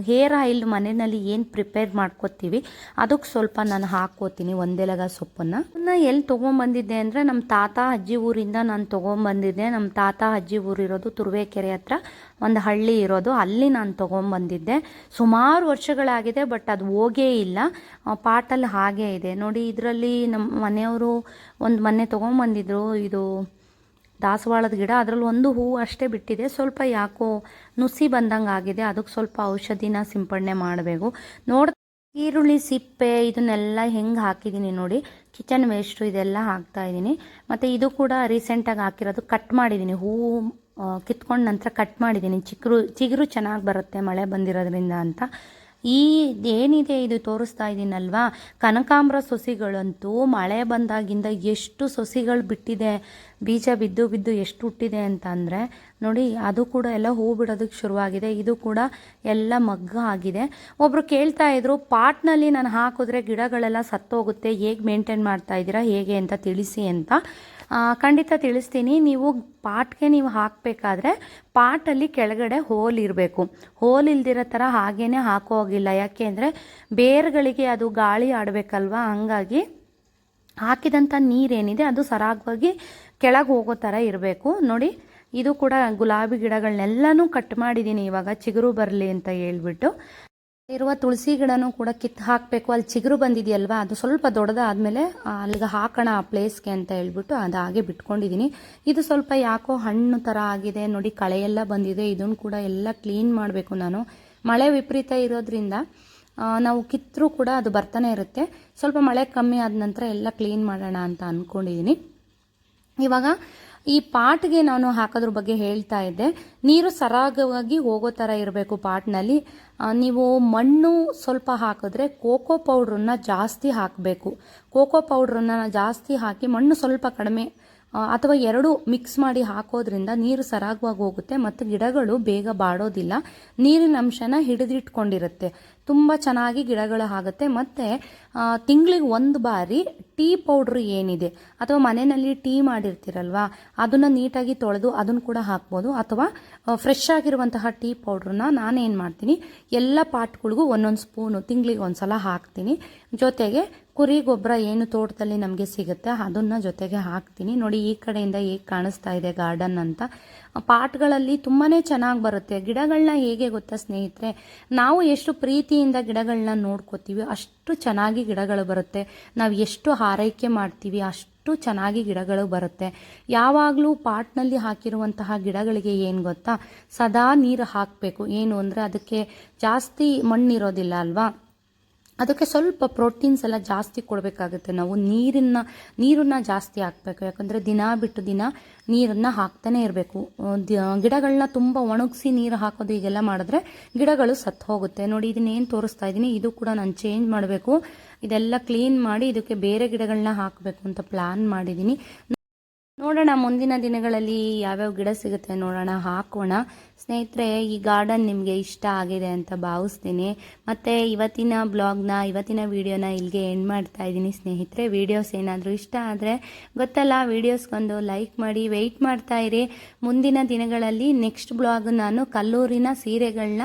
ಹೇರ್ ಆಯಿಲ್ ಮನೆಯಲ್ಲಿ ಏನು ಪ್ರಿಪೇರ್ ಮಾಡ್ಕೊತೀವಿ ಅದಕ್ಕೆ ಸ್ವಲ್ಪ ನಾನು ಹಾಕ್ಕೋತೀನಿ ಒಂದೆಲಗ ಸೊಪ್ಪನ್ನು. ಅದನ್ನು ಎಲ್ಲಿ ತೊಗೊಂಬಂದಿದ್ದೆ ಅಂದರೆ ನಮ್ಮ ತಾತ ಅಜ್ಜಿ ಊರಿಂದ ನಾನು ತೊಗೊಂಬಂದಿದ್ದೆ. ನಮ್ಮ ತಾತ ಅಜ್ಜಿ ಊರಿರೋದು ತುರುವೇಕೆರೆ ಹತ್ರ ಒಂದು ಹಳ್ಳಿ ಇರೋದು, ಅಲ್ಲಿ ನಾನು ತೊಗೊಂಬಂದಿದ್ದೆ. ಸುಮಾರು ವರ್ಷಗಳಾಗಿದೆ, ಬಟ್ ಅದು ಹೋಗೇ ಇಲ್ಲ, ಪಾಟಲ್ಲಿ ಹಾಗೇ ಇದೆ ನೋಡಿ. ಇದರಲ್ಲಿ ನಮ್ಮ ಮನೆಯವರು ಒಂದು ಮೊನ್ನೆ ತೊಗೊಂಬಂದಿದ್ರು, ಇದು ದಾಸವಾಳದ ಗಿಡ. ಅದರಲ್ಲಿ ಒಂದು ಹೂವು ಅಷ್ಟೇ ಬಿಟ್ಟಿದೆ, ಸ್ವಲ್ಪ ಯಾಕೋ ನುಸಿ ಬಂದಂಗೆ ಆಗಿದೆ. ಅದಕ್ಕೆ ಸ್ವಲ್ಪ ಔಷಧಿನ ಸಿಂಪಡಣೆ ಮಾಡಬೇಕು. ಈರುಳ್ಳಿ ಸಿಪ್ಪೆ ಇದನ್ನೆಲ್ಲ ಹೆಂಗೆ ಹಾಕಿದ್ದೀನಿ ನೋಡಿ, ಕಿಚನ್ ವೇಸ್ಟು ಇದೆಲ್ಲ ಹಾಕ್ತಾಯಿದ್ದೀನಿ. ಮತ್ತು ಇದು ಕೂಡ ರೀಸೆಂಟಾಗಿ ಹಾಕಿರೋದು, ಕಟ್ ಮಾಡಿದ್ದೀನಿ. ಹೂವು ಕಿತ್ಕೊಂಡ ನಂತರ ಕಟ್ ಮಾಡಿದ್ದೀನಿ. ಚಿಗುರು ಚೆನ್ನಾಗಿ ಬರುತ್ತೆ ಮಳೆ ಬಂದಿರೋದ್ರಿಂದ ಅಂತ. ಈ ಏನಿದೆ ಇದು ತೋರಿಸ್ತಾ ಇದ್ದೀನಲ್ವಾ, ಕನಕಾಂಬರ ಸೊಸಿಗಳಂತೂ ಮಳೆ ಬಂದಾಗಿಂದ ಎಷ್ಟು ಸೊಸಿಗಳು ಬಿಟ್ಟಿದೆ, ಬೀಜ ಬಿದ್ದು ಬಿದ್ದು ಎಷ್ಟು ಹುಟ್ಟಿದೆ ಅಂತ ಅಂದರೆ ನೋಡಿ. ಅದು ಕೂಡ ಎಲ್ಲ ಹೂ ಬಿಡೋದಕ್ಕೆ ಶುರುವಾಗಿದೆ. ಇದು ಕೂಡ ಎಲ್ಲ ಮಗ್ಗು ಆಗಿದೆ. ಒಬ್ಬರು ಕೇಳ್ತಾ ಇದ್ರು, ಪಾಟ್ನಲ್ಲಿ ನಾನು ಹಾಕಿದ್ರೆ ಗಿಡಗಳೆಲ್ಲ ಸತ್ತೋಗುತ್ತೆ, ಹೇಗೆ ಮೇಂಟೈನ್ ಮಾಡ್ತಾ ಇದ್ದೀರಾ ಹೇಗೆ ಅಂತ ತಿಳಿಸಿ ಅಂತ. ಖಂಡಿತ ತಿಳಿಸ್ತೀನಿ. ನೀವು ಪಾಟ್ಗೆ ನೀವು ಹಾಕಬೇಕಾದ್ರೆ ಪಾಟಲ್ಲಿ ಕೆಳಗಡೆ ಹೋಲ್ ಇರಬೇಕು. ಹೋಲ್ ಇಲ್ದಿರೋ ಥರ ಹಾಗೇ ಹಾಕೋಗಿಲ್ಲ, ಯಾಕೆ ಅಂದರೆ ಬೇರುಗಳಿಗೆ ಅದು ಗಾಳಿ ಆಡಬೇಕಲ್ವ. ಹಂಗಾಗಿ ಹಾಕಿದಂಥ ನೀರೇನಿದೆ ಅದು ಸರಾಗವಾಗಿ ಕೆಳಗೆ ಹೋಗೋ ಥರ ಇರಬೇಕು ನೋಡಿ. ಇದು ಕೂಡ ಗುಲಾಬಿ ಗಿಡಗಳನ್ನೆಲ್ಲನೂ ಕಟ್ ಮಾಡಿದ್ದೀನಿ ಇವಾಗ, ಚಿಗುರು ಬರಲಿ ಅಂತ ಹೇಳ್ಬಿಟ್ಟು. ಇರುವ ತುಳಸಿ ಗಿಡನೂ ಕೂಡ ಕಿತ್ತು ಹಾಕಬೇಕು. ಅಲ್ಲಿ ಚಿಗುರು ಬಂದಿದೆಯಲ್ವ, ಅದು ಸ್ವಲ್ಪ ದೊಡ್ಡದಾದಮೇಲೆ ಅಲ್ಲಿಗೆ ಹಾಕೋಣ ಆ ಪ್ಲೇಸ್ಗೆ ಅಂತ ಹೇಳ್ಬಿಟ್ಟು ಅದು ಹಾಗೆ ಬಿಟ್ಕೊಂಡಿದ್ದೀನಿ. ಇದು ಸ್ವಲ್ಪ ಯಾಕೋ ಹಣ್ಣು ಥರ ಆಗಿದೆ ನೋಡಿ, ಕಳೆಯೆಲ್ಲ ಬಂದಿದೆ. ಇದನ್ನು ಕೂಡ ಎಲ್ಲ ಕ್ಲೀನ್ ಮಾಡಬೇಕು ನಾನು. ಮಳೆ ವಿಪರೀತ ಇರೋದ್ರಿಂದ ನಾವು ಕಿತ್ತರೂ ಕೂಡ ಅದು ಬರ್ತಾನೆ ಇರುತ್ತೆ. ಸ್ವಲ್ಪ ಮಳೆ ಕಮ್ಮಿ ಆದ ನಂತರ ಎಲ್ಲ ಕ್ಲೀನ್ ಮಾಡೋಣ ಅಂತ ಅಂದ್ಕೊಂಡಿದ್ದೀನಿ. ಇವಾಗ ಈ ಪಾಟ್ಗೆ ನಾನು ಹಾಕೋದ್ರ ಬಗ್ಗೆ ಹೇಳ್ತಾ ಇದ್ದೆ. ನೀರು ಸರಾಗವಾಗಿ ಹೋಗೋ ಥರ ಇರಬೇಕು ಪಾಟ್ನಲ್ಲಿ. ನೀವು ಮಣ್ಣು ಸ್ವಲ್ಪ ಹಾಕಿದ್ರೆ ಕೋಕೋ ಪೌಡ್ರನ್ನ ಜಾಸ್ತಿ ಹಾಕಬೇಕು. ಕೋಕೋ ಪೌಡ್ರನ್ನ ಜಾಸ್ತಿ ಹಾಕಿ ಮಣ್ಣು ಸ್ವಲ್ಪ ಕಡಿಮೆ ಅಥವಾ ಎರಡು ಮಿಕ್ಸ್ ಮಾಡಿ ಹಾಕೋದ್ರಿಂದ ನೀರು ಸರಾಗವಾಗಿ ಹೋಗುತ್ತೆ ಮತ್ತು ಗಿಡಗಳು ಬೇಗ ಬಾಡೋದಿಲ್ಲ. ನೀರಿನ ಅಂಶನ ಹಿಡಿದಿಟ್ಕೊಂಡಿರುತ್ತೆ, ತುಂಬ ಚೆನ್ನಾಗಿ ಗಿಡಗಳು ಆಗುತ್ತೆ. ಮತ್ತು ತಿಂಗಳಿಗೆ ಒಂದು ಬಾರಿ ಟೀ ಪೌಡ್ರ್ ಏನಿದೆ ಅಥವಾ ಮನೆಯಲ್ಲಿ ಟೀ ಮಾಡಿರ್ತೀರಲ್ವ, ಅದನ್ನು ನೀಟಾಗಿ ತೊಳೆದು ಅದನ್ನು ಕೂಡ ಹಾಕ್ಬೋದು. ಅಥವಾ ಫ್ರೆಶ್ ಆಗಿರುವಂತಹ ಟೀ ಪೌಡ್ರನ್ನ ನಾನೇನು ಮಾಡ್ತೀನಿ, ಎಲ್ಲ ಪಾಟ್ಗಳಿಗೂ ಒಂದೊಂದು ಸ್ಪೂನು ತಿಂಗಳಿಗೆ ಒಂದು ಸಲ ಹಾಕ್ತೀನಿ. ಜೊತೆಗೆ ಕುರಿ ಗೊಬ್ಬರ ಏನು ತೋಟದಲ್ಲಿ ನಮಗೆ ಸಿಗುತ್ತೆ ಅದನ್ನು ಜೊತೆಗೆ ಹಾಕ್ತೀನಿ. ನೋಡಿ ಈ ಕಡೆಯಿಂದ ಹೇಗೆ ಕಾಣಿಸ್ತಾ ಇದೆ ಗಾರ್ಡನ್ ಅಂತ. ಪಾಟ್ಗಳಲ್ಲಿ ತುಂಬಾ ಚೆನ್ನಾಗಿ ಬರುತ್ತೆ. ಗಿಡಗಳನ್ನ ಹೇಗೆ ಗೊತ್ತಾ ಸ್ನೇಹಿತರೆ, ನಾವು ಎಷ್ಟು ಪ್ರೀತಿಯಿಂದ ಗಿಡಗಳನ್ನ ನೋಡ್ಕೋತೀವಿ ಅಷ್ಟು ಚೆನ್ನಾಗಿ ಗಿಡಗಳು ಬರುತ್ತೆ. ನಾವು ಎಷ್ಟು ಆರೈಕೆ ಮಾಡ್ತೀವಿ ಅಷ್ಟು ಚೆನ್ನಾಗಿ ಗಿಡಗಳು ಬರುತ್ತೆ. ಯಾವಾಗಲೂ ಪಾಟ್ನಲ್ಲಿ ಹಾಕಿರುವಂತಹ ಗಿಡಗಳಿಗೆ ಏನು ಗೊತ್ತಾ, ಸದಾ ನೀರು ಹಾಕಬೇಕು. ಏನು ಅಂದರೆ ಅದಕ್ಕೆ ಜಾಸ್ತಿ ಮಣ್ಣಿರೋದಿಲ್ಲ ಅಲ್ವಾ, ಅದಕ್ಕೆ ಸ್ವಲ್ಪ ಪ್ರೋಟೀನ್ಸ್ ಎಲ್ಲ ಜಾಸ್ತಿ ಕೊಡಬೇಕಾಗುತ್ತೆ. ನಾವು ನೀರನ್ನ ಜಾಸ್ತಿ ಹಾಕಬೇಕು, ಯಾಕಂದರೆ ದಿನ ಬಿಟ್ಟು ದಿನ ನೀರನ್ನು ಹಾಕ್ತಾನೆ ಇರಬೇಕು. ಗಿಡಗಳನ್ನ ತುಂಬ ಒಣಗಿಸಿ ನೀರು ಹಾಕೋದು ಹೀಗೆಲ್ಲ ಮಾಡಿದ್ರೆ ಗಿಡಗಳು ಸತ್ತು ಹೋಗುತ್ತೆ. ನೋಡಿ ಇದನ್ನೇನು ತೋರಿಸ್ತಾ ಇದ್ದೀನಿ, ಇದು ಕೂಡ ನಾನು ಚೇಂಜ್ ಮಾಡಬೇಕು. ಇದೆಲ್ಲ ಕ್ಲೀನ್ ಮಾಡಿ ಇದಕ್ಕೆ ಬೇರೆ ಗಿಡಗಳನ್ನ ಹಾಕಬೇಕು ಅಂತ ಪ್ಲ್ಯಾನ್ ಮಾಡಿದ್ದೀನಿ. ನೋಡೋಣ ಮುಂದಿನ ದಿನಗಳಲ್ಲಿ ಯಾವ್ಯಾವ ಗಿಡ ಸಿಗುತ್ತೆ ನೋಡೋಣ, ಹಾಕೋಣ. ಸ್ನೇಹಿತರೆ, ಈ ಗಾರ್ಡನ್ ನಿಮಗೆ ಇಷ್ಟ ಆಗಿದೆ ಅಂತ ಭಾವಿಸ್ತೀನಿ. ಮತ್ತು ಇವತ್ತಿನ ವಿಡಿಯೋನ ಇಲ್ಲಿಗೆ ಎಂಡ್ ಮಾಡ್ತಾ ಇದ್ದೀನಿ ಸ್ನೇಹಿತರೆ. ವಿಡಿಯೋಸ್ ಏನಾದರೂ ಇಷ್ಟ ಆದರೆ ಗೊತ್ತಲ್ಲ, ವಿಡಿಯೋಸ್ಗೊಂದು ಲೈಕ್ ಮಾಡಿ ವೆಯ್ಟ್ ಮಾಡ್ತಾ ಇರಿ. ಮುಂದಿನ ದಿನಗಳಲ್ಲಿ ನೆಕ್ಸ್ಟ್ ಬ್ಲಾಗ್ ನಾನು ಕಲ್ಲೂರಿನ ಸೀರೆಗಳನ್ನ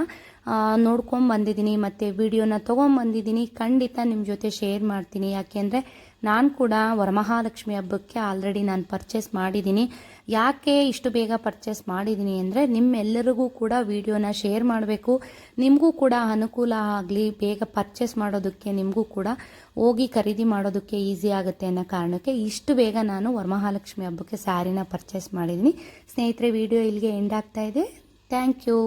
ನೋಡ್ಕೊಂಬಂದಿದ್ದೀನಿ ಮತ್ತು ವಿಡಿಯೋನ ತೊಗೊಂಬಂದಿದ್ದೀನಿ. ಖಂಡಿತ ನಿಮ್ಮ ಜೊತೆ ಶೇರ್ ಮಾಡ್ತೀನಿ. ಯಾಕೆಂದರೆ ನಾನು ಕೂಡ ವರಮಹಾಲಕ್ಷ್ಮಿ ಹಬ್ಬಕ್ಕೆ ಆಲ್ರೆಡಿ ನಾನು ಪರ್ಚೇಸ್ ಮಾಡಿದ್ದೀನಿ. ಯಾಕೆ ಇಷ್ಟು ಬೇಗ ಪರ್ಚೇಸ್ ಮಾಡಿದ್ದೀನಿ ಅಂದರೆ ನಿಮ್ಮೆಲ್ಲರಿಗೂ ಕೂಡ ವಿಡಿಯೋನ ಶೇರ್ ಮಾಡಬೇಕು, ನಿಮಗೂ ಕೂಡ ಅನುಕೂಲ ಆಗಲಿ, ಬೇಗ ಪರ್ಚೇಸ್ ಮಾಡೋದಕ್ಕೆ ನಿಮಗೂ ಕೂಡ ಹೋಗಿ ಖರೀದಿ ಮಾಡೋದಕ್ಕೆ ಈಸಿ ಆಗುತ್ತೆ ಅನ್ನೋ ಕಾರಣಕ್ಕೆ ಇಷ್ಟು ಬೇಗ ನಾನು ವರಮಹಾಲಕ್ಷ್ಮಿ ಹಬ್ಬಕ್ಕೆ ಸ್ಯಾರಿನ ಪರ್ಚೇಸ್ ಮಾಡಿದ್ದೀನಿ. ಸ್ನೇಹಿತರೆ, ವಿಡಿಯೋ ಇಲ್ಲಿಗೆ ಎಂಡ್ ಆಗ್ತಾ ಇದೆ. Thank you.